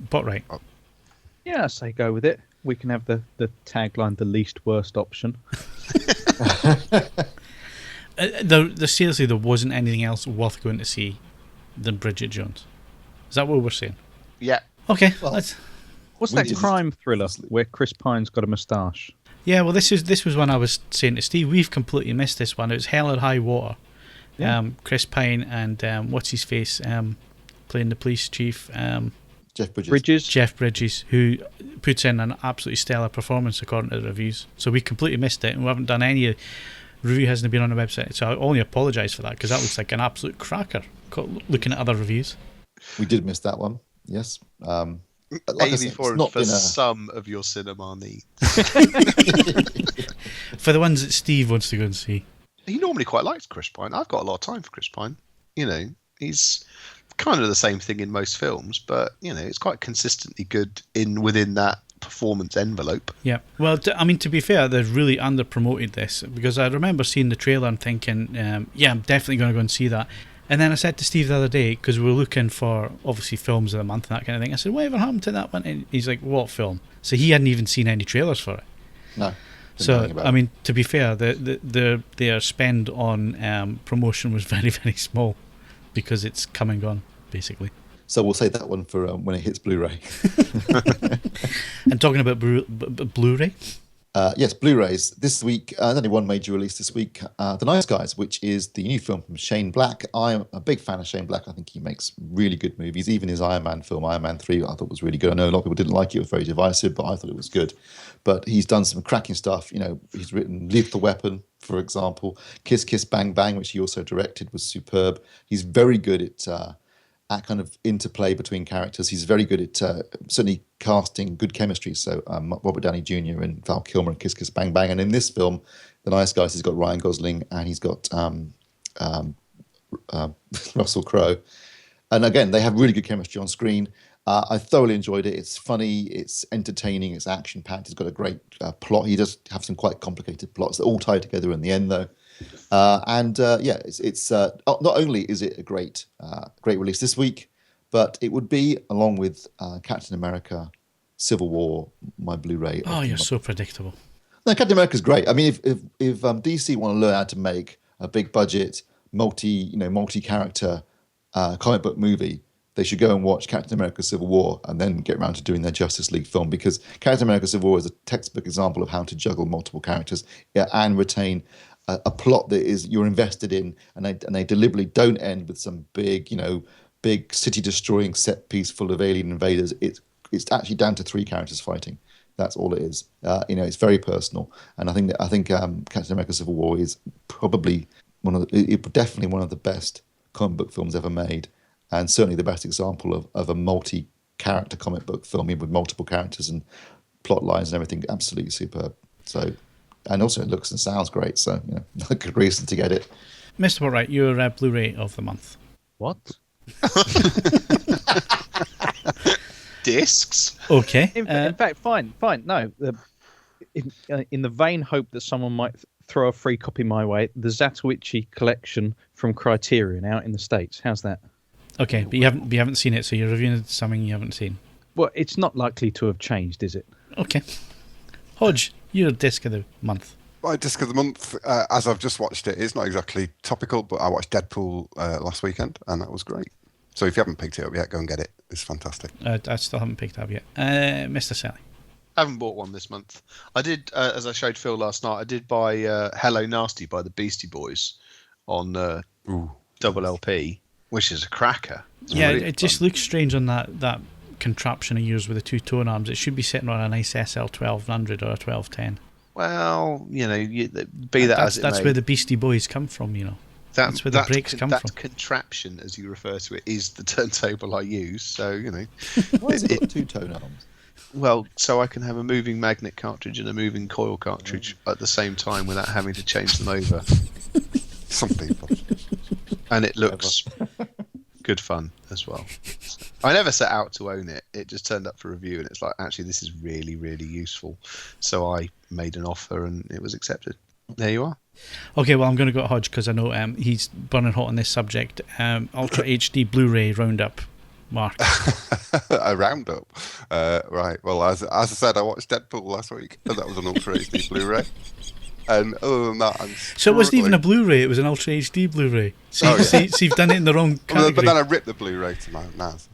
Botwright? Yeah, I say go with it. We can have the tagline, the least worst option. Seriously, there wasn't anything else worth going to see than Bridget Jones. Is that what we're saying? Yeah. Okay, Well, let's... What's We that didn't- crime thriller where Chris Pine's got a moustache? Yeah, well, this was one I was saying to Steve. We've completely missed this one. It was Hell or High Water. Yeah. Chris Pine and what's his face playing the police chief, Jeff Bridges. Bridges? Jeff Bridges, who puts in an absolutely stellar performance according to the reviews. So we completely missed it, and we haven't done any. Review hasn't been on the website, so I only apologise for that because that looks like an absolute cracker. Looking at other reviews, We did miss that one. Yes. Like I said, it's AVForums not for been a. some of your cinema needs. for the ones that Steve wants to go and see. He normally quite likes Chris Pine. I've got a lot of time for Chris Pine. He's kind of the same thing in most films, but it's quite consistently good within that performance envelope. Yeah, well, to be fair, they've really under-promoted this because I remember seeing the trailer and thinking, yeah, I'm definitely going to go and see that. And then I said to Steve the other day, because we were looking for, obviously, films of the month and that kind of thing, I said, whatever happened to that one? And he's like, what film? So he hadn't even seen any trailers for it. No. So, to be fair, their spend on promotion was very, very small because it's come and gone, basically. So we'll save that one for when it hits Blu-ray. And talking about Blu-ray, Yes, Blu-rays. This week, there's only one major release this week, The Nice Guys, which is the new film from Shane Black. I'm a big fan of Shane Black. I think he makes really good movies. Even his Iron Man film, Iron Man 3, I thought was really good. I know a lot of people didn't like it. It was very divisive, but I thought it was good. But he's done some cracking stuff. He's written Lethal Weapon, for example. Kiss Kiss Bang Bang, which he also directed, was superb. He's very good at kind of interplay between characters. He's very good at certainly casting good chemistry. So Robert Downey Jr. and Val Kilmer and Kiss Kiss Bang Bang. And in this film, The Nice Guys, he's got Ryan Gosling and he's got Russell Crowe. And again, they have really good chemistry on screen. I thoroughly enjoyed it. It's funny, it's entertaining, it's action-packed. It's got a great plot. He does have some quite complicated plots that all tie together in the end, though. It's not only is it a great release this week, but it would be, along with Captain America, Civil War, my Blu-ray. oh, you're so predictable. No, Captain America's great. I mean, if DC want to learn how to make a big budget, multi-character comic book movie, they should go and watch Captain America Civil War and then get around to doing their Justice League film, because Captain America Civil War is a textbook example of how to juggle multiple characters and retain a plot that is you're invested in, and they deliberately don't end with some big city destroying set piece full of alien invaders. It's actually down to 3 characters fighting. That's all it is. It's very personal, and I think Captain America: Civil War is probably definitely one of the best comic book films ever made, and certainly the best example of a multi-character comic book film with multiple characters and plot lines and everything. Absolutely superb. So, and also it looks and sounds great. So, a good reason to get it. Mr. Botwright, your Blu-ray of the month. What? Discs. Okay. In fact, fine. No, in the vain hope that someone might throw a free copy my way, the Zatoichi collection from Criterion out in the States. How's that? Okay, but you haven't seen it, so you're reviewing something you haven't seen. Well, it's not likely to have changed, is it? Okay. Hodge, your disc of the month. My disc of the month, as I've just watched it, is not exactly topical, but I watched Deadpool last weekend, and that was great. So if you haven't picked it up yet, go and get it. It's fantastic. I still haven't picked it up yet. Mr. Selley. I haven't bought one this month. I did, as I showed Phil last night, I did buy Hello Nasty by the Beastie Boys on double LP, which is a cracker. It's really it just looks strange on that contraption I use with the two tone arms. It should be sitting on a nice SL 1200 or a 1210. Well, be that as it may. That's where the Beastie Boys come from, That's where the breaks come from. That contraption, as you refer to it, is the turntable I use. So, Why has it got two tone arms? Well, so I can have a moving magnet cartridge and a moving coil cartridge at the same time without having to change them over. Some people. And it looks good fun as well. I never set out to own it. It just turned up for review, and it's like, actually, this is really, really useful. So I made an offer, and it was accepted. There you are. Okay, well, I'm going to go to Hodge because I know he's burning hot on this subject. Ultra HD Blu-ray roundup, Mark. A roundup, right? Well, as I said, I watched Deadpool last week, and that was an Ultra HD Blu-ray. And other than that, So it wasn't even a Blu-ray; it was an Ultra HD Blu-ray. So you've done it in the wrong category. But then I ripped the Blu-ray to my NAS.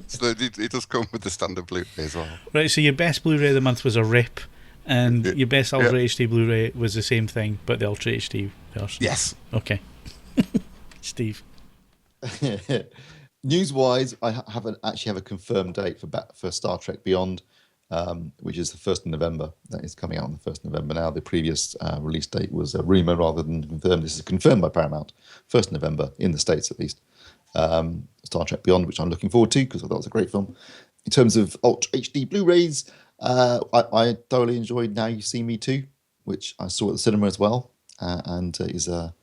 So it does come with the standard Blu-ray as well. Right. So your best Blu-ray of the month was a rip, and your best Ultra HD Blu-ray was the same thing, but the Ultra HD version. Yes. Okay. Steve. News-wise, I actually have a confirmed date for Star Trek Beyond, which is the 1st of November. That is coming out on the 1st of November now. The previous release date was a rumour rather than confirmed. This is confirmed by Paramount. 1st of November, in the States at least. Star Trek Beyond, which I'm looking forward to because I thought it was a great film. In terms of Ultra HD Blu-rays, I thoroughly enjoyed Now You See Me Too, which I saw at the cinema as well, and is a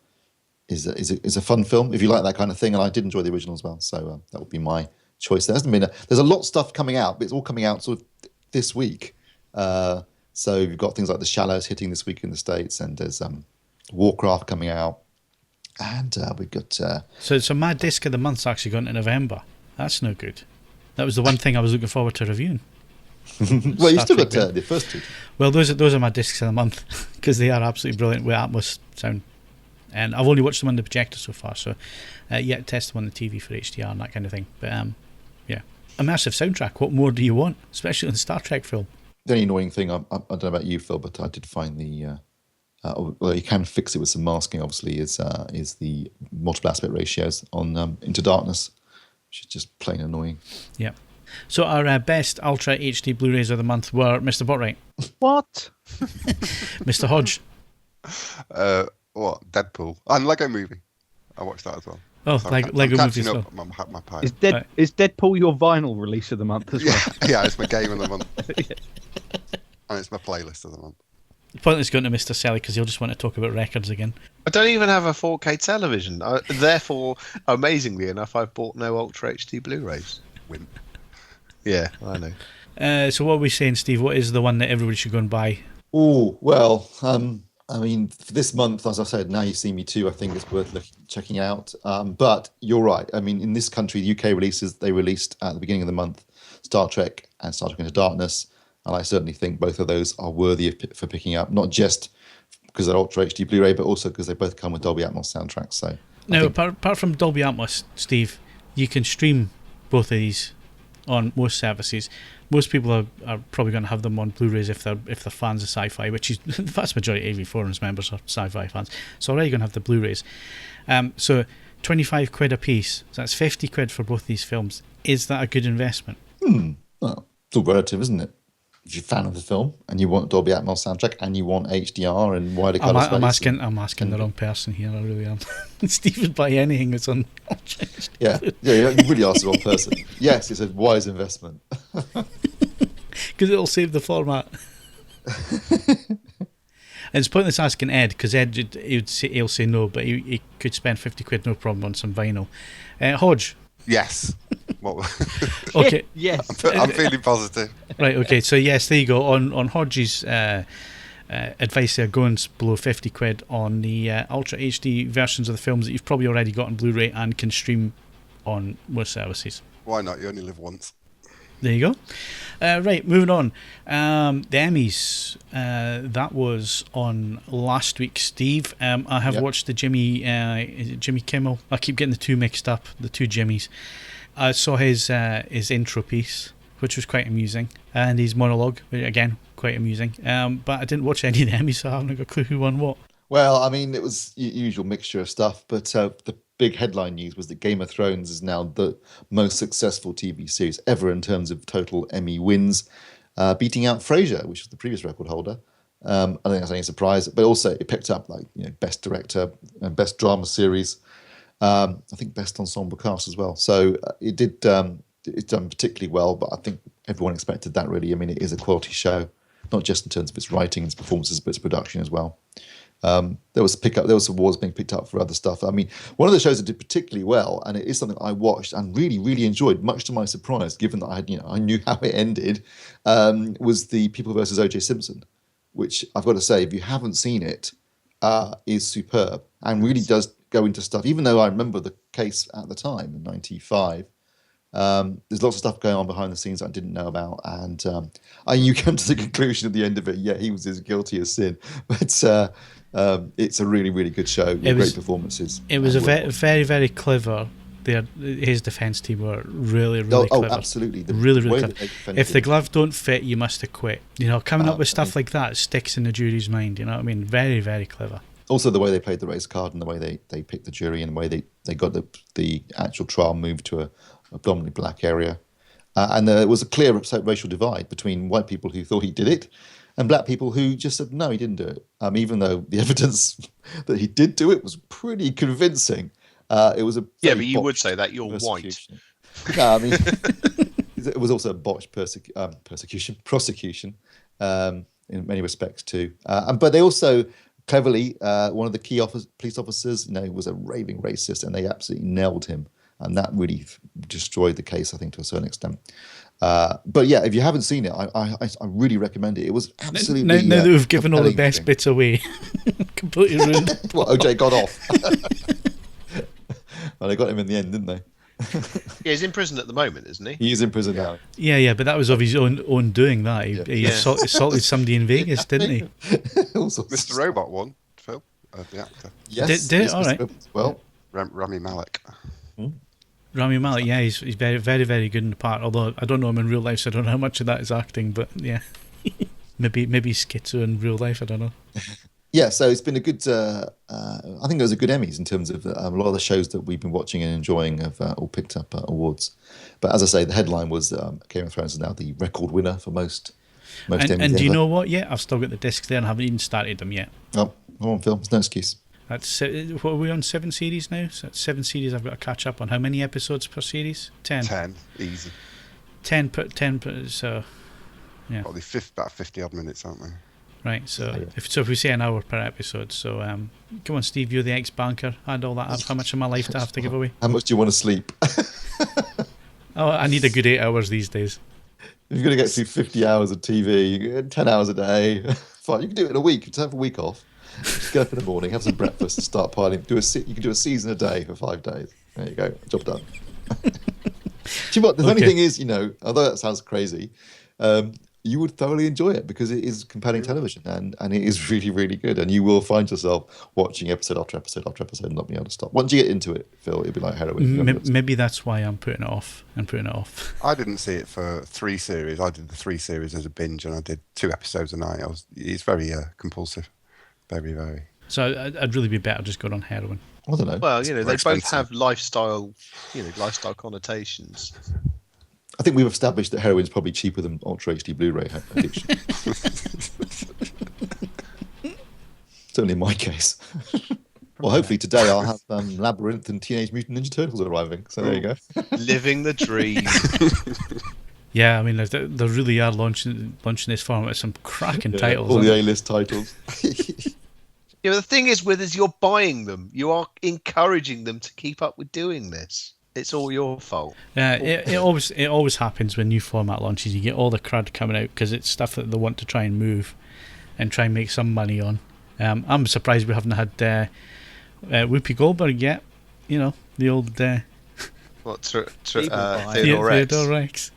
fun film if you like that kind of thing. And I did enjoy the original as well, so that would be my choice. There's a lot of stuff coming out, but it's all coming out sort of this week. So you've got things like The Shallows hitting this week in the States, and there's Warcraft coming out, and we've got. So my disc of the month's actually gone to November. That's no good. That was the one thing I was looking forward to reviewing. Well, you still got the first two. Well, those are my discs of the month because they are absolutely brilliant with Atmos sound. And I've only watched them on the projector so far, so yet to test them on the TV for HDR and that kind of thing. But yeah, a massive soundtrack. What more do you want, especially on a Star Trek film? The only annoying thing, I don't know about you, Phil, but I did find the well, you can fix it with some masking. Obviously, is the multiple aspect ratios on Into Darkness, which is just plain annoying. Yeah. So our best Ultra HD Blu-rays of the month were Mr. Botwright. What? Mr. Hodge. What? Deadpool and Lego Movie. I watched that as well. Oh, So Lego Movie as well. My pie. Is Deadpool your vinyl release of the month as well? Yeah, it's my game of the month. And it's my playlist of the month. Pointless going to Mr. Selley because he'll just want to talk about records again. I don't even have a 4K television. Therefore, amazingly enough, I've bought no Ultra HD Blu-rays. Wimp. Yeah, I know. So what are we saying, Steve? What is the one that everybody should go and buy? Oh, well, I mean, for this month, as I said, Now You See Me Too, I think it's worth checking out. But you're right. I mean, in this country, the UK releases, they released at the beginning of the month Star Trek and Star Trek Into Darkness. And I certainly think both of those are worthy for picking up, not just because they're Ultra HD Blu-ray, but also because they both come with Dolby Atmos soundtracks. So now, apart from Dolby Atmos, Steve, you can stream both of these on most services. Most people are probably going to have them on Blu-rays if they're fans of sci-fi, which is the vast majority of AVForums members are sci-fi fans. So already going to have the Blu-rays. So £25 a piece. So that's £50 for both these films. Is that a good investment? Well, it's all relative, isn't it? If you're a fan of the film and you want Dolby Atmos soundtrack and you want HDR and wider colour space. I'm asking the wrong person here. I really am. Steve would buy anything that's on. Yeah, you really asked the wrong person. Yes, it's a wise investment. Because it'll save the format. And it's pointless asking Ed, because Ed, he'll say no, but he could spend 50 quid no problem on some vinyl. Hodge? Yes. Well, okay. Yes. I'm feeling positive. Right, okay, so yes, there you go. On Hodge's advice there, go and blow 50 quid on the Ultra HD versions of the films that you've probably already got on Blu-ray and can stream on most services. Why not? You only live once. There you go. Right, moving on. The Emmys, that was on last week, Steve. I have watched the Jimmy Kimmel. I keep getting the two mixed up, the two Jimmys. I saw his intro piece, which was quite amusing, and his monologue, again, quite amusing. But I didn't watch any of the Emmys, so I haven't got a clue who won what. Well, I mean, it was usual mixture of stuff, but the big headline news was that Game of Thrones is now the most successful TV series ever in terms of total Emmy wins, beating out Frasier, which was the previous record holder. I don't think that's any surprise, but also it picked up best director and best drama series. I think best ensemble cast as well. So it's done particularly well, but I think everyone expected that really. I mean, it is a quality show, not just in terms of its writing and its performances, but its production as well. There was awards being picked up for other stuff. I mean, one of the shows that did particularly well, and it is something I watched and really, really enjoyed, much to my surprise, given that I knew how it ended, was the People vs. O.J. Simpson, which I've got to say, if you haven't seen it, is superb and really does go into stuff. Even though I remember the case at the time in '95, there's lots of stuff going on behind the scenes that I didn't know about, and you come to the conclusion at the end of it. Yeah, he was as guilty as sin, but it's a really, really good show with great performances. It was a very, very clever. His defence team were really, really clever. Oh, absolutely. Really clever. If the glove don't fit, you must have quit. Coming up with stuff like that sticks in the jury's mind. You know what I mean? Very, very clever. Also, the way they played the race card and the way they picked the jury and the way they got the actual trial moved to a predominantly black area. And there was a clear racial divide between white people who thought he did it and black people who just said, no, he didn't do it. Even though the evidence that he did do it was pretty convincing. It was but you would say that you're white. No, I mean, it was also a botched prosecution in many respects too. But they also cleverly, one of the key police officers, was a raving racist, and they absolutely nailed him, and that really destroyed the case, I think, to a certain extent. But yeah, if you haven't seen it, I really recommend it. It was absolutely now that we've given all the best bits away, completely ruined. Well, OJ got off. Well, they got him in the end, didn't they? Yeah, he's in prison at the moment, isn't he? He is in prison now. Yeah, but that was of his own doing. That he assaulted somebody in Vegas, didn't he? Mr. Robot won, Phil, the actor. Yes, did it? All right. Well, Rami Malek. Rami Malek, yeah, he's very, very, very good in the part. Although I don't know him in real life, so I don't know how much of that is acting. But yeah, maybe he's schizo in real life. I don't know. Yeah, so it's been a good. I think it was a good Emmys in terms of a lot of the shows that we've been watching and enjoying have all picked up awards. But as I say, the headline was Game of Thrones is now the record winner for most Emmys. And do you know what? Yeah, I've still got the discs there and haven't even started them yet. Oh, come on, Phil. There's no excuse. That's what are we on? 7 series now. So that's 7 series. I've got to catch up on. How many episodes per series? 10. 10, easy. 10 per. So yeah. Probably about 50 odd minutes, aren't they? Right, so if we say an hour per episode, so come on, Steve, you're the ex-banker. Add all that up. How much of my life do I have to give away? How much do you want to sleep? Oh, I need a good 8 hours these days. If you're going to get through 50 hours of TV, you get 10 hours a day. Fine, you can do it in a week. Just have a week off. Just get up in the morning, have some breakfast, and start piling. You can do a season a day for 5 days. There you go, job done. Do you know what? The funny thing is, although that sounds crazy, you would thoroughly enjoy it because it is compelling television and it is really, really good. And you will find yourself watching episode after episode after episode and not being able to stop. Once you get into it, Phil, it'll be like heroin. Maybe that's why I'm putting it off I didn't see it for 3 series. I did the 3 series as a binge and I did 2 episodes a night. It's very compulsive. Very, very. So I'd really be better just going on heroin. I don't know. Well, they both have lifestyle connotations. I think we've established that heroin's probably cheaper than Ultra HD Blu-ray addiction. Certainly in my case. Well, hopefully today I'll have Labyrinth and Teenage Mutant Ninja Turtles arriving. So there you go. Living the dream. Yeah, I mean, they really are launching this format with some cracking titles. All the A-list titles. Yeah, the thing is with us, you're buying them. You are encouraging them to keep up with doing this. It's all your fault. Yeah, it always happens when new format launches. You get all the crud coming out because it's stuff that they want to try and move and try and make some money on. I'm surprised we haven't had Whoopi Goldberg yet. You know, the old Theodore Rex.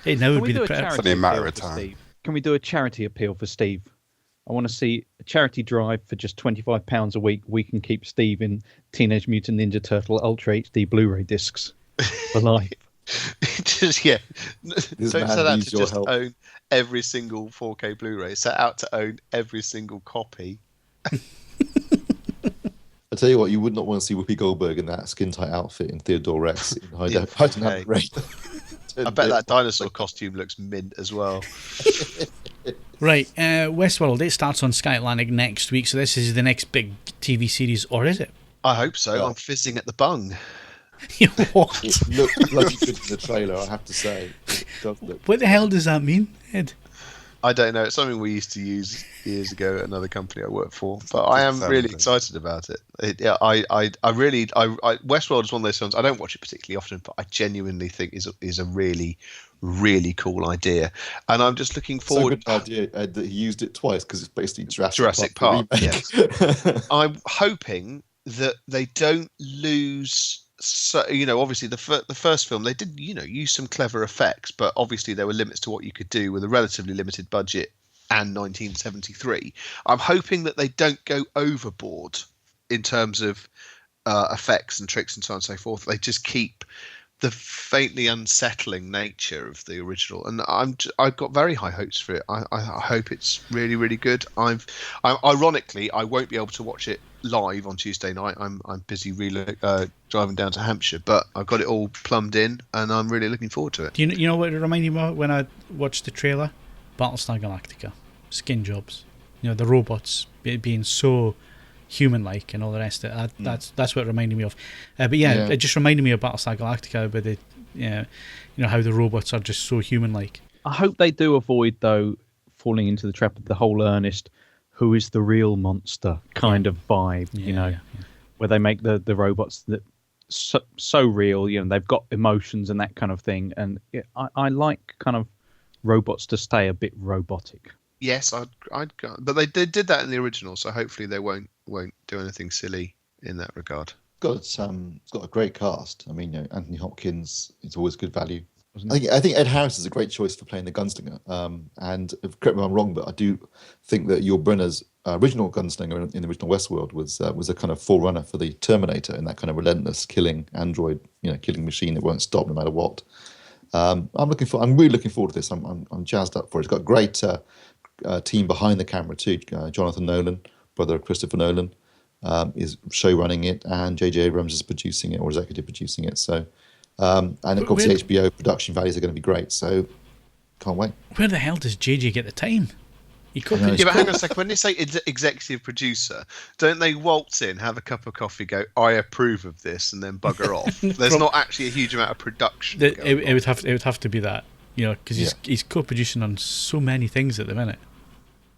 Hey, now would be the only a matter of time. Can we do a charity appeal for Steve? I want to see a charity drive for just £25 a week. We can keep Steve in Teenage Mutant Ninja Turtle Ultra HD Blu-ray discs for life. Don't set out to just own every single 4K Blu-ray. Set out to own every single copy. I tell you what, you would not want to see Whoopi Goldberg in that skin-tight outfit in Theodore Rex. I bet that dinosaur costume looks mint as well. Right, Westworld, it starts on Sky Atlantic next week, so this is the next big TV series, or is it? I hope so. Yeah. I'm fizzing at the bung. What? It looked bloody good in the trailer, I have to say. It does look. What the hell does that mean, Ed? I don't know. It's something we used to use years ago at another company I worked for, but I am really excited about it. Westworld is one of those films I don't watch it particularly often, but I genuinely think is a really, really cool idea, and I'm just looking forward. So good idea, Ed, that he used it twice because it's basically Jurassic Park. Yes. I'm hoping that they don't lose. So, obviously the first film, they did, use some clever effects, but obviously there were limits to what you could do with a relatively limited budget and 1973. I'm hoping that they don't go overboard in terms of effects and tricks and so on and so forth. They just keep the faintly unsettling nature of the original, and I've got very high hopes for it. I hope it's really, really good. Ironically, I won't be able to watch it live on Tuesday night. I'm busy driving down to Hampshire, but I've got it all plumbed in, and I'm really looking forward to it. Do you know what it reminded me of when I watched the trailer? Battlestar Galactica, skin jobs. The robots being so human-like and all the rest of it. That's what it reminded me of. But it just reminded me of Battlestar Galactica, with how the robots are just so human-like. I hope they do avoid, though, falling into the trap of the whole Ernest, who is the real monster kind of vibe, where they make the robots that so real, they've got emotions and that kind of thing. And I like kind of robots to stay a bit robotic. Yes, I'd go, but they did that in the original, so hopefully they won't do anything silly in that regard. It's got a great cast. I mean, Anthony Hopkins is always good value. I think Ed Harris is a great choice for playing the gunslinger. And correct me if I'm wrong, but I do think that Yul Brynner's original gunslinger in the original Westworld was a kind of forerunner for the Terminator, in that kind of relentless killing android, killing machine that won't stop no matter what. I'm really looking forward to this. I'm jazzed up for it. It's got a great team behind the camera too. Jonathan Nolan, brother of Christopher Nolan, is show running it, and J.J. Abrams is producing it, or executive producing it. So, and obviously HBO production values are going to be great. So, can't wait. Where the hell does J.J. get the time? But hang on a second. When they say executive producer, don't they waltz in, have a cup of coffee, go, "I approve of this," and then bugger off? There's not actually a huge amount of production. It would have to be that, because he's co-producing on so many things at the minute,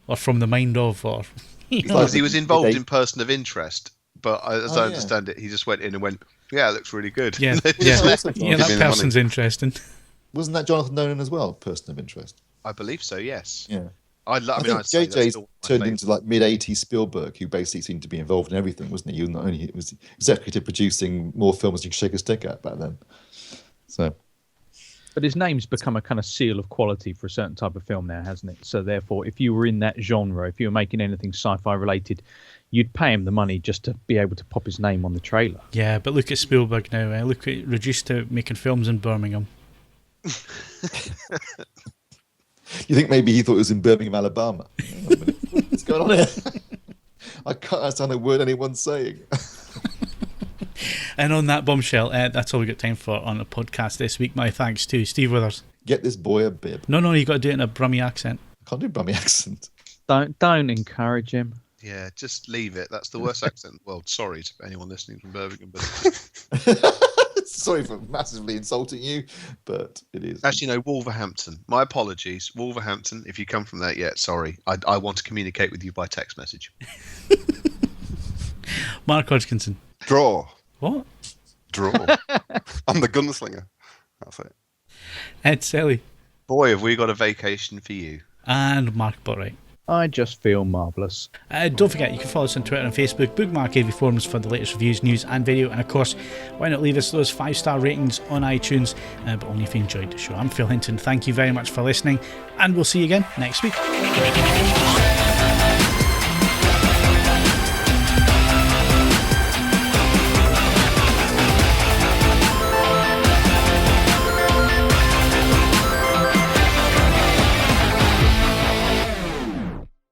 or from the mind of, or. Because he was involved in Person of Interest, but as I understand it, he just went in and went, "Yeah, it looks really good." Yeah, that person's interesting. Wasn't that Jonathan Nolan as well, Person of Interest? I believe so. Yes. Yeah. I think JJ's turned into like mid-80s Spielberg, who basically seemed to be involved in everything, wasn't he? He was executive producing more films you could shake a stick at back then. So. But his name's become a kind of seal of quality for a certain type of film now, hasn't it? So therefore, if you were in that genre, if you were making anything sci-fi related, you'd pay him the money just to be able to pop his name on the trailer. Yeah, but look at Spielberg now. Look at reduced to making films in Birmingham. You think maybe he thought it was in Birmingham, Alabama? What's going on here? I can't understand a word anyone's saying. And on that bombshell, that's all we got time for on the podcast this week. My thanks to Steve Withers. Get this boy a bib. No, you got to do it in a Brummie accent. I can't do Brummie accent. Don't encourage him. Yeah, just leave it. That's the worst accent in the world. Sorry to anyone listening from Birmingham, but Sorry for massively insulting you, but it is. actually, no, Wolverhampton. My apologies, Wolverhampton. If you come from that yet, sorry. I want to communicate with you by text message. Mark Hodgkinson. Draw. What? Draw. I'm the gunslinger. That's it. Ed Selley. Boy, have we got a vacation for you. And Mark Botwright. I just feel marvellous. Don't forget, you can follow us on Twitter and Facebook, bookmark AVForums for the latest reviews, news and video, and of course, why not leave us those 5-star ratings on iTunes, but only if you enjoyed the show. I'm Phil Hinton, thank you very much for listening, and we'll see you again next week.